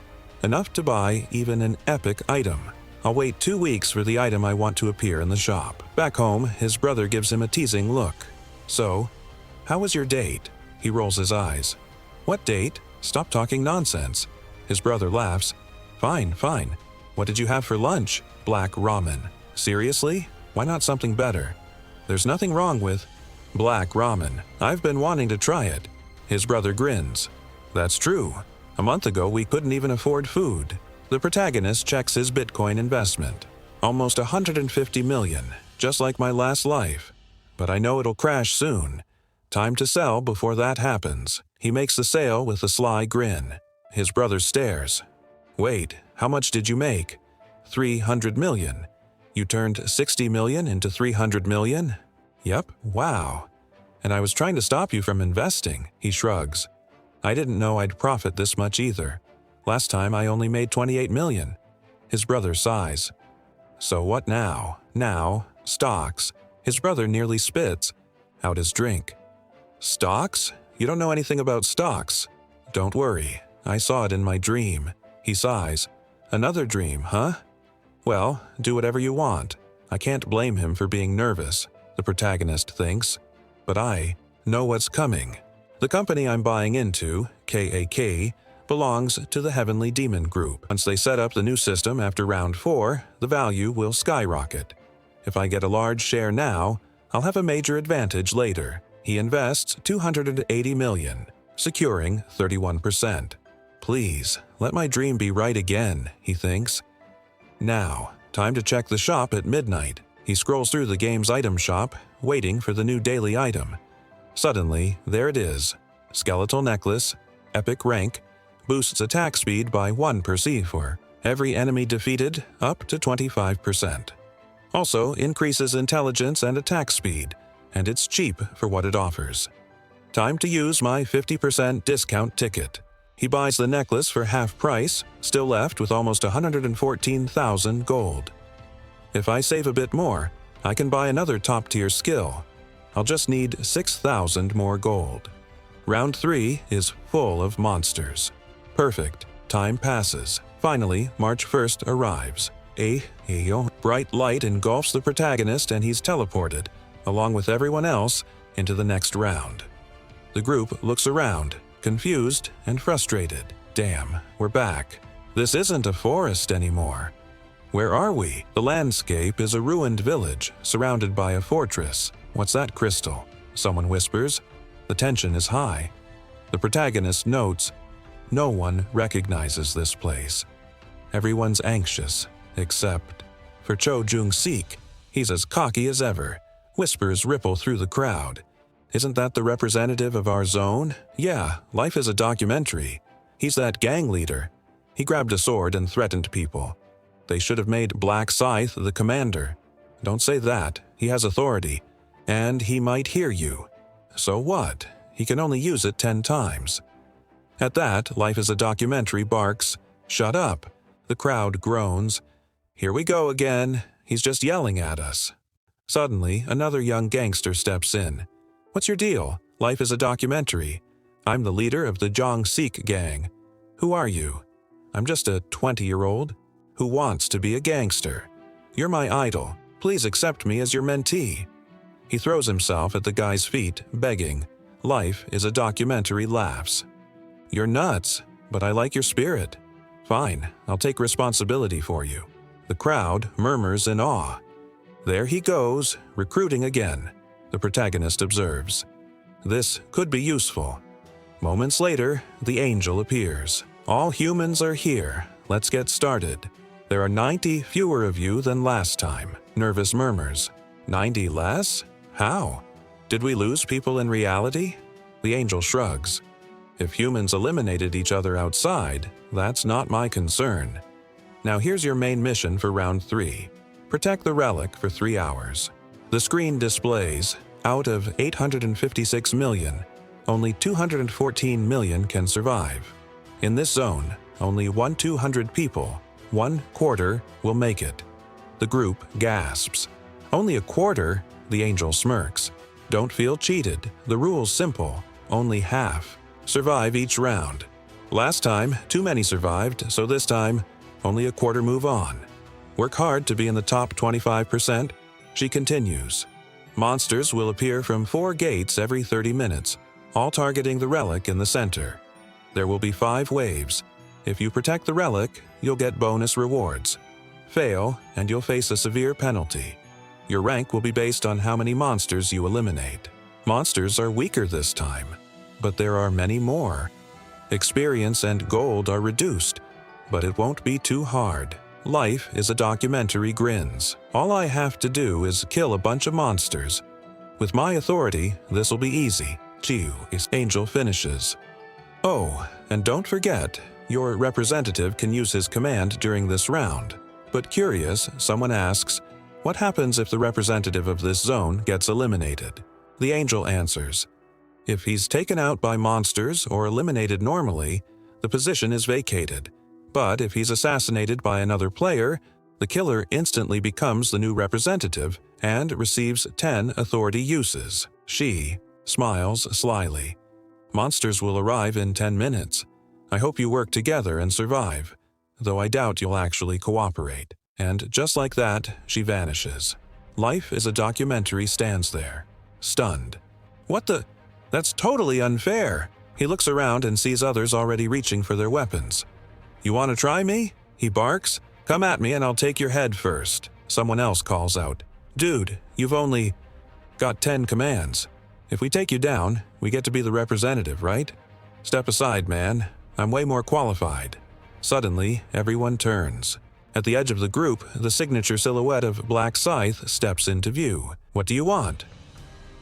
A: Enough to buy even an epic item. I'll wait 2 weeks for the item I want to appear in the shop. Back home, his brother gives him a teasing look. So, how was your date? He rolls his eyes. What date? Stop talking nonsense. His brother laughs. Fine, fine. What did you have for lunch? Black ramen. Seriously? Why not something better? There's nothing wrong with black ramen. I've been wanting to try it. His brother grins. That's true. A month ago, we couldn't even afford food. The protagonist checks his Bitcoin investment. Almost 150 million, just like my last life. But I know it'll crash soon. Time to sell before that happens. He makes the sale with a sly grin. His brother stares. Wait, how much did you make? 300 million. You turned 60 million into 300 million? Yep, wow. And I was trying to stop you from investing, he shrugs. I didn't know I'd profit this much either. Last time I only made 28 million. His brother sighs. So what now? Now, stocks. His brother nearly spits out his drink. Stocks? You don't know anything about stocks. Don't worry, I saw it in my dream. He sighs. Another dream, huh? Well, do whatever you want. I can't blame him for being nervous, the protagonist thinks. But I know what's coming. The company I'm buying into, KAK, belongs to the Heavenly Demon Group. Once they set up the new system after round 4, the value will skyrocket. If I get a large share now, I'll have a major advantage later. He invests 280 million, securing 31%. Please, let my dream be right again, he thinks. Now, time to check the shop at midnight. He scrolls through the game's item shop, waiting for the new daily item. Suddenly, there it is. Skeletal necklace, epic rank, boosts attack speed by 1 per C4. Every enemy defeated up to 25%. Also increases intelligence and attack speed, and it's cheap for what it offers. Time to use my 50% discount ticket. He buys the necklace for half price, still left with almost 114,000 gold. If I save a bit more, I can buy another top-tier skill. I'll just need 6,000 more gold. Round 3 is full of monsters. Perfect. Time passes. Finally, March 1st arrives. A bright light engulfs the protagonist and he's teleported, along with everyone else, into the next round. The group looks around, confused and frustrated. Damn, we're back. This isn't a forest anymore. Where are we? The landscape is a ruined village, surrounded by a fortress. What's that crystal? Someone whispers. The tension is high. The protagonist notes, no one recognizes this place. Everyone's anxious, except for Cho Jung-sik. He's as cocky as ever. Whispers ripple through the crowd. Isn't that the representative of our zone? Yeah, life is a documentary. He's that gang leader. He grabbed a sword and threatened people. They should have made Black Scythe the commander. Don't say that. He has authority. And he might hear you. So what? He can only use it 10 times. At that, Life is a Documentary barks, "Shut up." The crowd groans. Here we go again. He's just yelling at us. Suddenly, another young gangster steps in. What's your deal? Life is a documentary. I'm the leader of the Jong-sik gang. Who are you? I'm just a 20-year-old who wants to be a gangster. You're my idol. Please accept me as your mentee. He throws himself at the guy's feet, begging. Life is a documentary laughs. You're nuts, but I like your spirit. Fine, I'll take responsibility for you. The crowd murmurs in awe. There he goes, recruiting again, the protagonist observes. This could be useful. Moments later, the angel appears. All humans are here. Let's get started. There are 90 fewer of you than last time, nervous murmurs. 90 less? How? Did we lose people in reality? The angel shrugs. If humans eliminated each other outside, that's not my concern. Now here's your main mission for round 3. Protect the relic for 3 hours. The screen displays, out of 856 million, only 214 million can survive. In this zone, only 1/200 people, 1/4, will make it. The group gasps. Only a quarter? The angel smirks. Don't feel cheated. The rule's simple. Only half. Survive each round. Last time, too many survived, so this time, only a quarter move on. Work hard to be in the top 25%. She continues. Monsters will appear from 4 gates every 30 minutes, all targeting the relic in the center. There will be 5 waves. If you protect the relic, you'll get bonus rewards. Fail, and you'll face a severe penalty. Your rank will be based on how many monsters you eliminate. Monsters are weaker this time, but there are many more. Experience and gold are reduced, but it won't be too hard. Life is a documentary grins. All I have to do is kill a bunch of monsters. With my authority, this'll be easy. Chiu is angel finishes. Oh, and don't forget, your representative can use his command during this round. But curious, someone asks, what happens if the representative of this zone gets eliminated? The angel answers, if he's taken out by monsters or eliminated normally, the position is vacated. But if he's assassinated by another player, the killer instantly becomes the new representative and receives 10 authority uses. She smiles slyly. Monsters will arrive in 10 minutes. I hope you work together and survive, though I doubt you'll actually cooperate. And just like that, she vanishes. Life is a documentary stands there, stunned. What the? That's totally unfair. He looks around and sees others already reaching for their weapons. You want to try me? He barks. Come at me and I'll take your head first. Someone else calls out. Dude, you've only... Got 10 commands. If we take you down, we get to be the representative, right? Step aside, man. I'm way more qualified. Suddenly, everyone turns. At the edge of the group, the signature silhouette of Black Scythe steps into view. What do you want?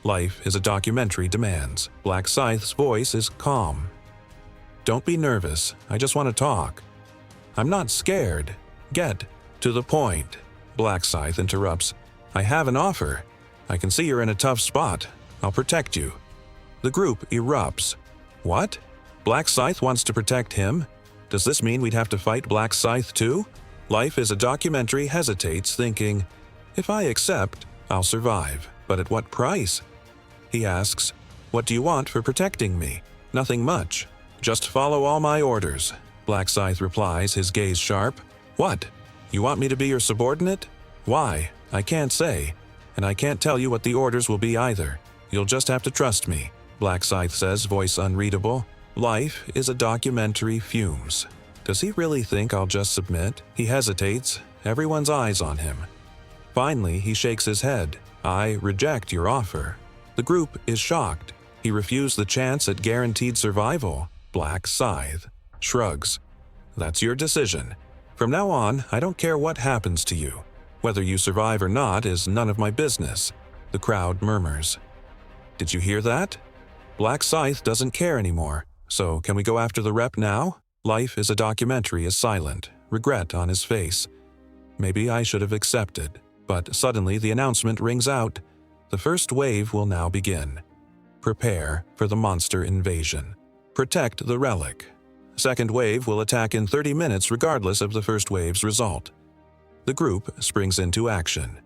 A: Life is a documentary demands. Black Scythe's voice is calm. Don't be nervous. I just want to talk. I'm not scared. Get to the point. Black Scythe interrupts. I have an offer. I can see you're in a tough spot. I'll protect you. The group erupts. What? Black Scythe wants to protect him? Does this mean we'd have to fight Black Scythe too? Life is a documentary hesitates, thinking, if I accept, I'll survive. But at what price? He asks, what do you want for protecting me? Nothing much. Just follow all my orders. Black Scythe replies, his gaze sharp. What? You want me to be your subordinate? Why? I can't say. And I can't tell you what the orders will be either. You'll just have to trust me. Black Scythe says, voice unreadable. Life is a documentary fumes. Does he really think I'll just submit? He hesitates, everyone's eyes on him. Finally, he shakes his head. I reject your offer. The group is shocked. He refused the chance at guaranteed survival. Black Scythe shrugs. That's your decision. From now on, I don't care what happens to you. Whether you survive or not is none of my business. The crowd murmurs. Did you hear that? Black Scythe doesn't care anymore. So, can we go after the rep now? Life is a documentary is silent, regret on his face. Maybe I should have accepted. But suddenly the announcement rings out. The first wave will now begin. Prepare for the monster invasion. Protect the relic. Second wave will attack in 30 minutes regardless of the first wave's result. The group springs into action.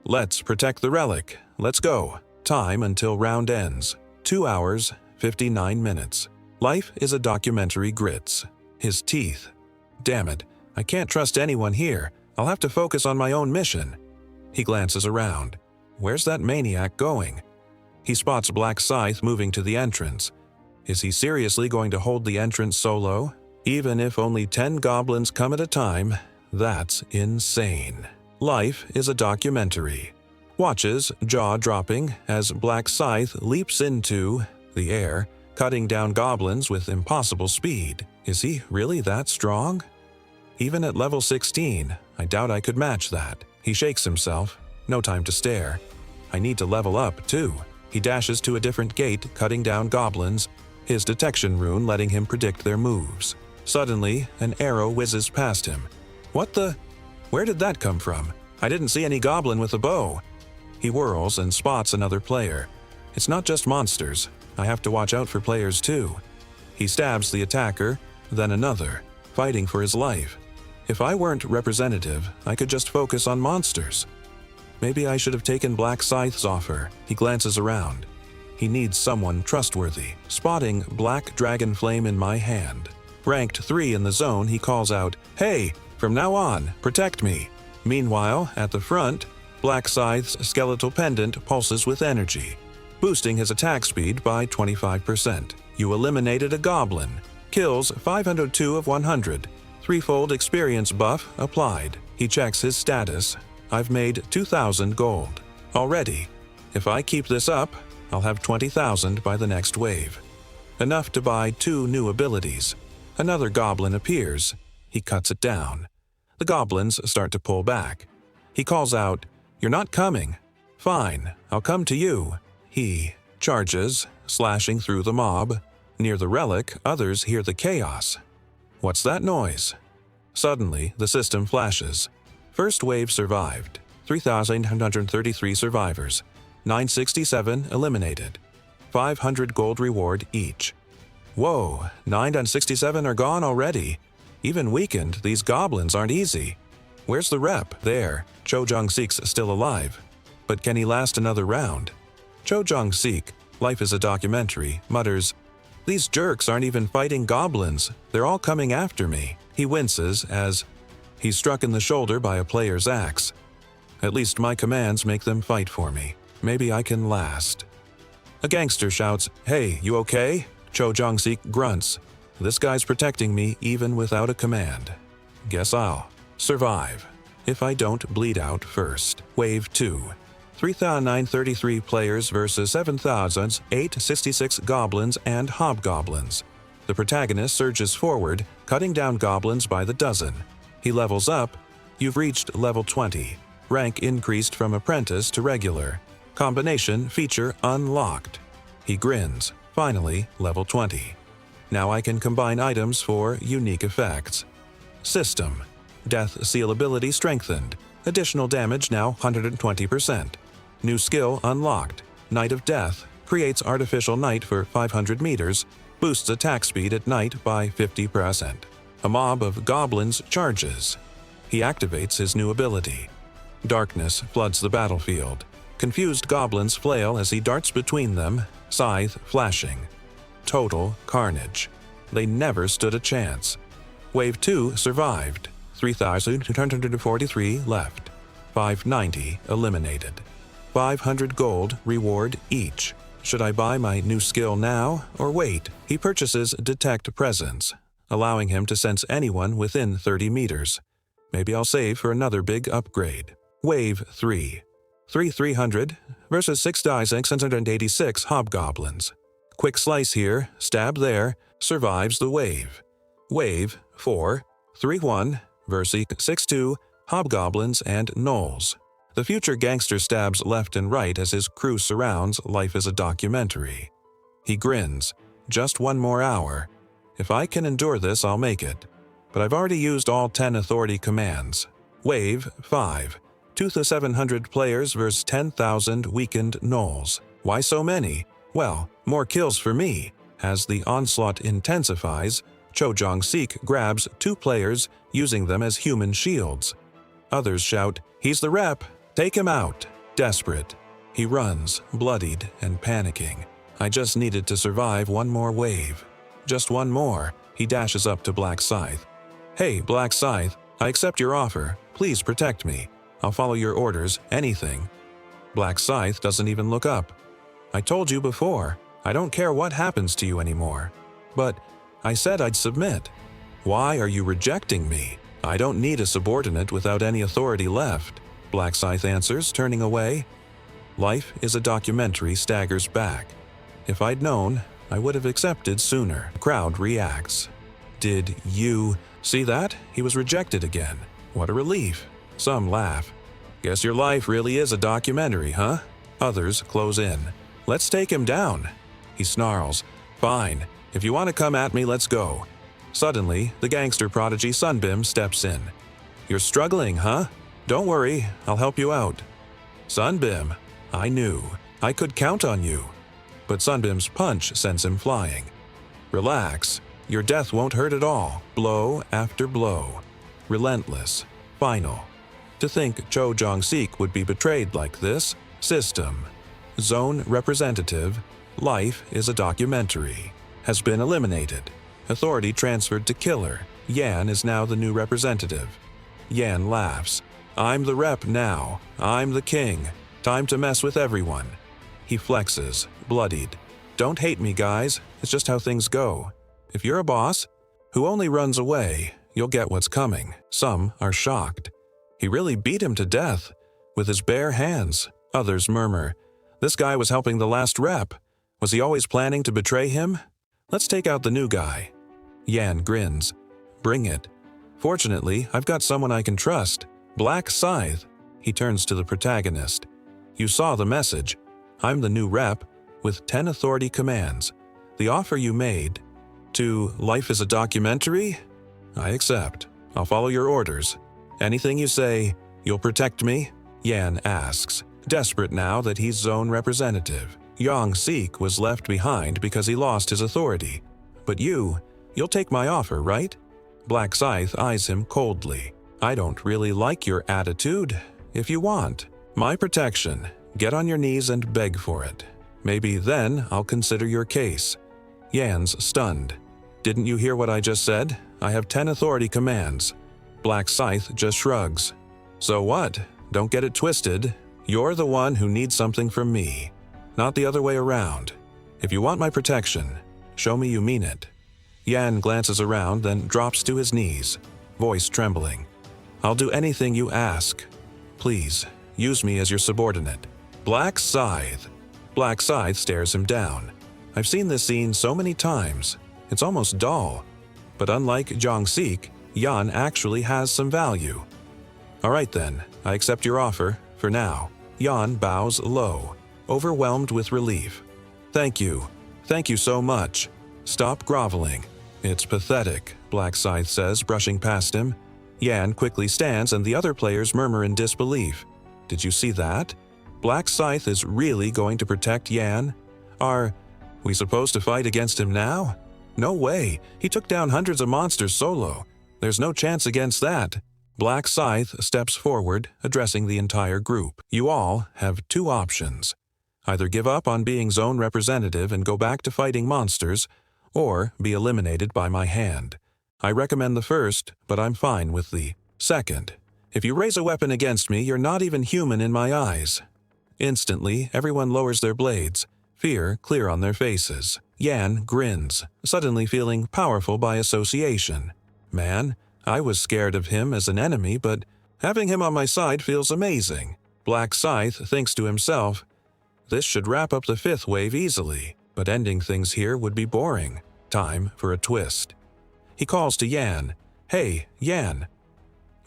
A: Let's protect the relic. Let's go. Time until round ends. 2 hours, 59 minutes. Life is a documentary grits. His teeth. Damn it, I can't trust anyone here. I'll have to focus on my own mission. He glances around. Where's that maniac going? He spots Black Scythe moving to the entrance. Is he seriously going to hold the entrance solo? Even if only 10 goblins come at a time, that's insane. Life is a documentary. Watches, jaw dropping, as Black Scythe leaps into the air, cutting down goblins with impossible speed. Is he really that strong? Even at level 16, I doubt I could match that. He shakes himself. No time to stare. I need to level up, too. He dashes to a different gate, cutting down goblins, his detection rune letting him predict their moves. Suddenly, an arrow whizzes past him. What the? Where did that come from? I didn't see any goblin with a bow. He whirls and spots another player. It's not just monsters. I have to watch out for players too. He stabs the attacker, then another, fighting for his life. If I weren't representative, I could just focus on monsters. Maybe I should have taken Black Scythe's offer. He glances around. He needs someone trustworthy. Spotting Black Dragon Flame in my hand. Ranked 3 in the zone, he calls out, "Hey, from now on, protect me." Meanwhile, at the front, Black Scythe's skeletal pendant pulses with energy, boosting his attack speed by 25%. You eliminated a goblin. Kills 502 of 100. Threefold experience buff applied. He checks his status. I've made 2,000 gold. Already. If I keep this up, I'll have 20,000 by the next wave. Enough to buy 2 new abilities. Another goblin appears. He cuts it down. The goblins start to pull back. He calls out, "You're not coming." "Fine, I'll come to you." He charges, slashing through the mob. Near the relic, others hear the chaos. What's that noise? Suddenly, the system flashes. First wave survived. 3,133 survivors. 967 eliminated. 500 gold reward each. Whoa, 967 are gone already. Even weakened, these goblins aren't easy. Where's the rep? There. Cho Jong-sik's still alive. But can he last another round? Cho Jong-sik, Life is a Documentary, mutters, "These jerks aren't even fighting goblins. They're all coming after me." He winces as he's struck in the shoulder by a player's axe. At least my commands make them fight for me. Maybe I can last. A gangster shouts, "Hey, you okay?" Cho Jong-sik grunts. This guy's protecting me even without a command. Guess I'll survive. If I don't bleed out first. Wave 2. 3,933 players versus 7,866 goblins and hobgoblins. The protagonist surges forward, cutting down goblins by the dozen. He levels up. You've reached level 20. Rank increased from apprentice to regular. Combination feature unlocked. He grins. Finally, level 20. Now I can combine items for unique effects. System. Death Seal ability strengthened. Additional damage now 120%. New skill unlocked. Night of Death. Creates artificial night for 500 meters. Boosts attack speed at night by 50%. A mob of goblins charges. He activates his new ability. Darkness floods the battlefield. Confused goblins flail as he darts between them, scythe flashing. Total carnage. They never stood a chance. Wave 2 survived. 3,243 left. 590 eliminated. 500 gold reward each. Should I buy my new skill now or wait? He purchases Detect Presence, allowing him to sense anyone within 30 meters. Maybe I'll save for another big upgrade. Wave 3. 3,300 versus 6,686 hobgoblins. Quick slice here, stab there, survives the wave. Wave 4. 3-1 versus 6-2 hobgoblins and gnolls. The future gangster stabs left and right as his crew surrounds. Life is a documentary. He grins. Just one more hour. If I can endure this, I'll make it. But I've already used all 10 authority commands. Wave 5. 2,700 players versus 10,000 weakened gnolls. Why so many? Well, more kills for me. As the onslaught intensifies, Cho Jong-sik grabs 2 players, using them as human shields. Others shout, "He's the rep! Take him out!" Desperate. He runs, bloodied and panicking. I just needed to survive one more wave. Just one more. He dashes up to Black Scythe. "Hey, Black Scythe, I accept your offer. Please protect me. I'll follow your orders, anything." Black Scythe doesn't even look up. "I told you before, I don't care what happens to you anymore. But I said I'd submit. Why are you rejecting me? I don't need a subordinate without any authority left." Black Scythe answers, turning away. Life is a documentary staggers back. If I'd known, I would have accepted sooner. The crowd reacts. "Did you see that? He was rejected again. What a relief." Some laugh. "Guess your life really is a documentary, huh?" Others close in. "Let's take him down." He snarls. "Fine. If you want to come at me, let's go." Suddenly, the gangster prodigy Sunbim steps in. "You're struggling, huh? Don't worry, I'll help you out." "Sunbim, I knew. I could count on you." But Sunbim's punch sends him flying. "Relax. Your death won't hurt at all. Blow after blow. Relentless. Final. To think Cho Jong-sik would be betrayed like this. System. Zone representative. Life is a documentary. Has been eliminated. Authority transferred to killer. Yan is now the new representative. Yan laughs. "I'm the rep now. I'm the king. Time to mess with everyone." He flexes, bloodied. "Don't hate me, guys. It's just how things go. If you're a boss who only runs away, you'll get what's coming." Some are shocked. He really beat him to death with his bare hands. Others murmur, "This guy was helping the last rep. Was he always planning to betray him? Let's take out the new guy." Yan grins. "Bring it. Fortunately, I've got someone I can trust. Black Scythe." He turns to the protagonist. "You saw the message. I'm the new rep with 10 authority commands. The offer you made to Life is a Documentary? I accept. I'll follow your orders. Anything you say, you'll protect me?" Yan asks, desperate now that he's zone representative. Jong-sik was left behind because he lost his authority. "But you'll take my offer, right?" Black Scythe eyes him coldly. "I don't really like your attitude. If you want my protection, get on your knees and beg for it. Maybe then I'll consider your case." Yan's stunned. "Didn't you hear what I just said? I have 10 authority commands." Black Scythe just shrugs. "So what? Don't get it twisted. You're the one who needs something from me, not the other way around. If you want my protection, show me you mean it." Yan glances around, then drops to his knees, voice trembling. "I'll do anything you ask. Please, use me as your subordinate." Black Scythe. Black Scythe stares him down. I've seen this scene so many times, it's almost dull. But unlike Jong-sik, Yan actually has some value. Alright then, I accept your offer, for now. Yan bows low, overwhelmed with relief. Thank you so much. Stop groveling. It's pathetic, Black Scythe says, brushing past him. Yan quickly stands and the other players murmur in disbelief. Did you see that? Black Scythe is really going to protect Yan? Are we supposed to fight against him now? No way, he took down hundreds of monsters solo. There's no chance against that. Black Scythe steps forward, addressing the entire group. You all have two options. Either give up on being zone representative and go back to fighting monsters, or be eliminated by my hand. I recommend the first, but I'm fine with the second. If you raise a weapon against me, you're not even human in my eyes. Instantly, everyone lowers their blades, fear clear on their faces. Yan grins, suddenly feeling powerful by association. Man, I was scared of him as an enemy, but having him on my side feels amazing. Black Scythe thinks to himself, this should wrap up the fifth wave easily, but ending things here would be boring. Time for a twist. He calls to Yan. Hey, Yan.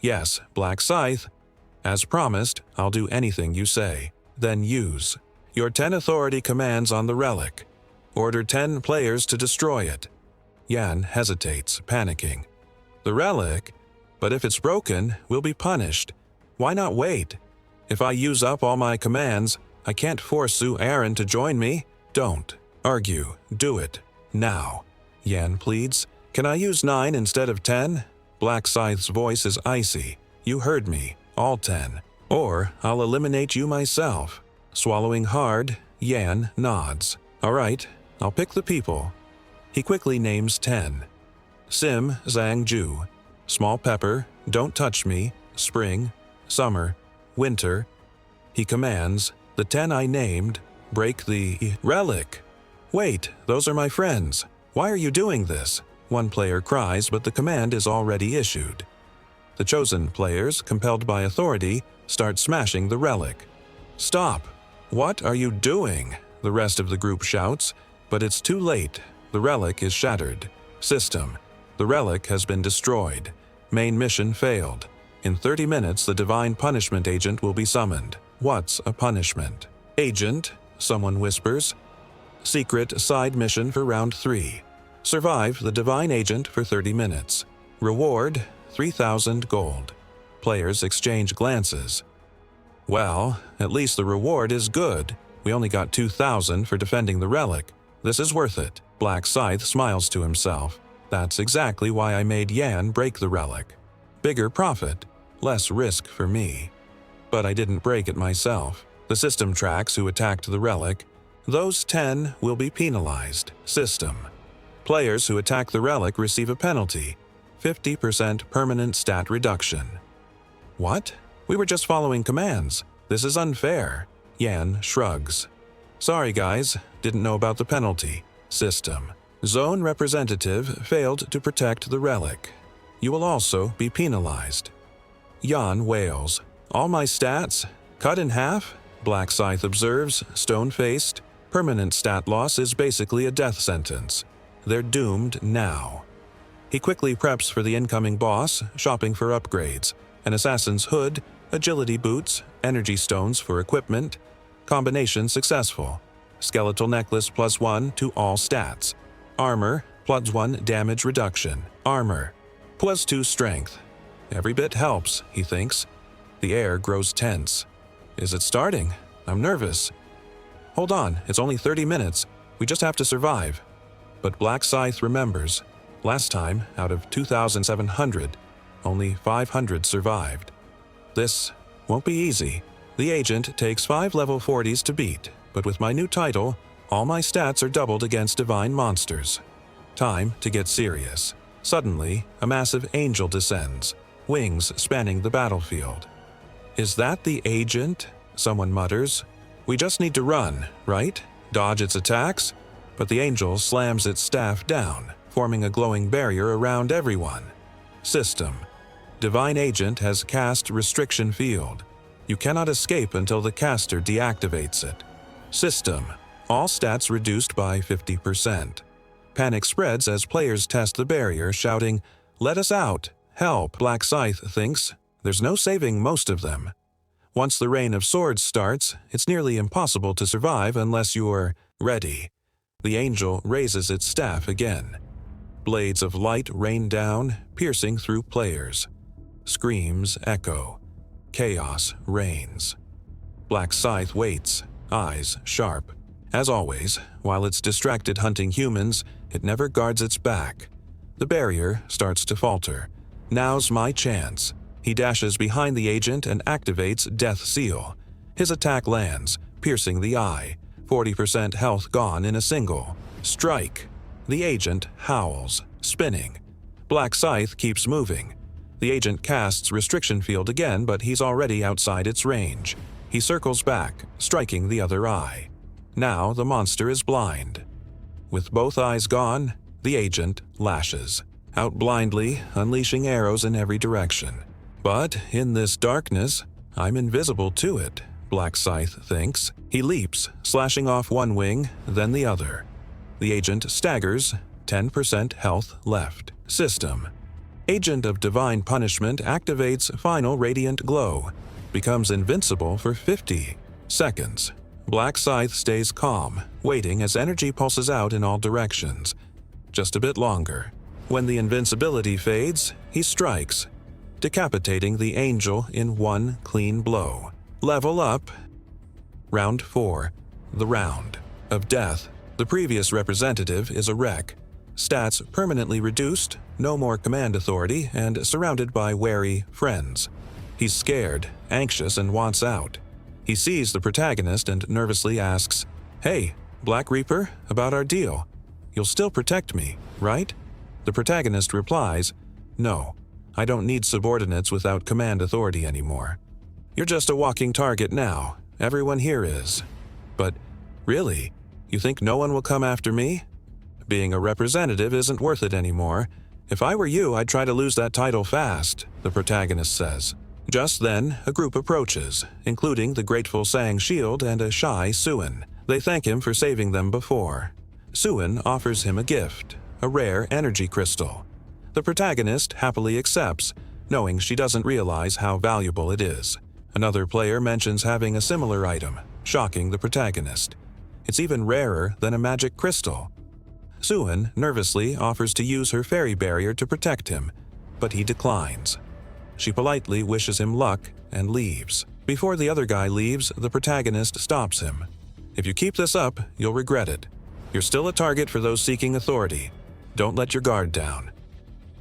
A: Yes, Black Scythe. As promised, I'll do anything you say. Then use your 10 authority commands on the relic. Order 10 players to destroy it. Yan hesitates, panicking. The relic? But if it's broken, we'll be punished. Why not wait? If I use up all my commands, I can't force Su Aaron to join me. Don't argue. Do it. Now. Yan pleads. Can I use 9 instead of 10? Black Scythe's voice is icy. You heard me. All 10. Or I'll eliminate you myself. Swallowing hard, Yan nods. All right, I'll pick the people. He quickly names 10. Sim Zhang Ju, Small Pepper, Don't Touch Me, Spring, Summer, Winter. He commands, the 10 I named, break the relic. Wait, those are my friends. Why are you doing this? One player cries, but the command is already issued. The chosen players, compelled by authority, start smashing the relic. Stop! What are you doing? The rest of the group shouts, but it's too late. The relic is shattered. System. The relic has been destroyed. Main mission failed. In 30 minutes, the divine punishment agent will be summoned. What's a punishment? Agent, someone whispers. Secret side mission for round 3. Survive the divine agent for 30 minutes. Reward, 3,000 gold. Players exchange glances. Well, at least the reward is good. We only got 2,000 for defending the relic. This is worth it. Black Scythe smiles to himself. That's exactly why I made Yan break the relic. Bigger profit, less risk for me. But I didn't break it myself. The system tracks who attacked the relic. Those 10 will be penalized. System. Players who attack the relic receive a penalty. 50% permanent stat reduction. What? We were just following commands. This is unfair. Yan shrugs. Sorry guys, didn't know about the penalty. System. Zone representative failed to protect the relic. You will also be penalized. Yan wails. All my stats? Cut in half? Black Scythe observes, stone-faced. Permanent stat loss is basically a death sentence. They're doomed now. He quickly preps for the incoming boss, shopping for upgrades. An assassin's hood, agility boots, energy stones for equipment. Combination successful. Skeletal necklace +1 to all stats. Armor, +1 damage reduction. Armor, +2 strength. Every bit helps, he thinks. The air grows tense. Is it starting? I'm nervous. Hold on, it's only 30 minutes. We just have to survive. But Black Scythe remembers. Last time, out of 2,700, only 500 survived. This won't be easy. The agent takes 5 level 40s to beat, but with my new title, all my stats are doubled against divine monsters. Time to get serious. Suddenly, a massive angel descends, wings spanning the battlefield. Is that the agent? Someone mutters. We just need to run, right? Dodge its attacks? But the angel slams its staff down, forming a glowing barrier around everyone. System. Divine Agent has cast Restriction Field. You cannot escape until the caster deactivates it. System: all stats reduced by 50%. Panic spreads as players test the barrier, shouting, "Let us out! Help!" Black Scythe thinks there's no saving most of them. Once the Rain of Swords starts, it's nearly impossible to survive unless you're ready. The angel raises its staff again. Blades of light rain down, piercing through players. Screams echo. Chaos reigns. Black Scythe waits, eyes sharp. As always, while it's distracted hunting humans, it never guards its back. The barrier starts to falter. Now's my chance. He dashes behind the agent and activates Death Seal. His attack lands, piercing the eye. 40% health gone in a single. Strike. The agent howls, spinning. Black Scythe keeps moving. The agent casts Restriction Field again, but he's already outside its range. He circles back, striking the other eye. Now the monster is blind. With both eyes gone, the agent lashes, out blindly, unleashing arrows in every direction. But in this darkness, I'm invisible to it, Black Scythe thinks. He leaps, slashing off one wing, then the other. The agent staggers, 10% health left. System: Agent of Divine Punishment activates Final Radiant Glow. Becomes invincible for 50 seconds. Black Scythe stays calm, waiting as energy pulses out in all directions. Just a bit longer. When the invincibility fades, he strikes, decapitating the angel in one clean blow. Level up. Round 4. The Round of Death. The previous representative is a wreck. Stats permanently reduced, no more command authority, and surrounded by wary friends. He's scared, anxious, and wants out. He sees the protagonist and nervously asks, "Hey, Black Reaper, about our deal. You'll still protect me, right?" The protagonist replies, "No, I don't need subordinates without command authority anymore. You're just a walking target now. Everyone here is. But really, you think no one will come after me? Being a representative isn't worth it anymore. If I were you, I'd try to lose that title fast," the protagonist says. Just then, a group approaches, including the grateful Sang Shield and a shy Suin. They thank him for saving them before. Suin offers him a gift, a rare energy crystal. The protagonist happily accepts, knowing she doesn't realize how valuable it is. Another player mentions having a similar item, shocking the protagonist. It's even rarer than a magic crystal. Suin nervously offers to use her fairy barrier to protect him, but he declines. She politely wishes him luck and leaves. Before the other guy leaves, the protagonist stops him. "If you keep this up, you'll regret it. You're still a target for those seeking authority. Don't let your guard down."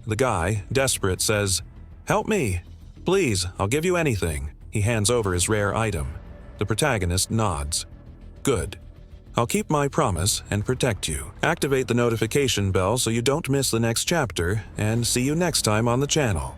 A: The guy, desperate, says, "Help me. Please, I'll give you anything." He hands over his rare item. The protagonist nods. "Good. I'll keep my promise and protect you. Activate the notification bell so you don't miss the next chapter, and see you next time on the channel."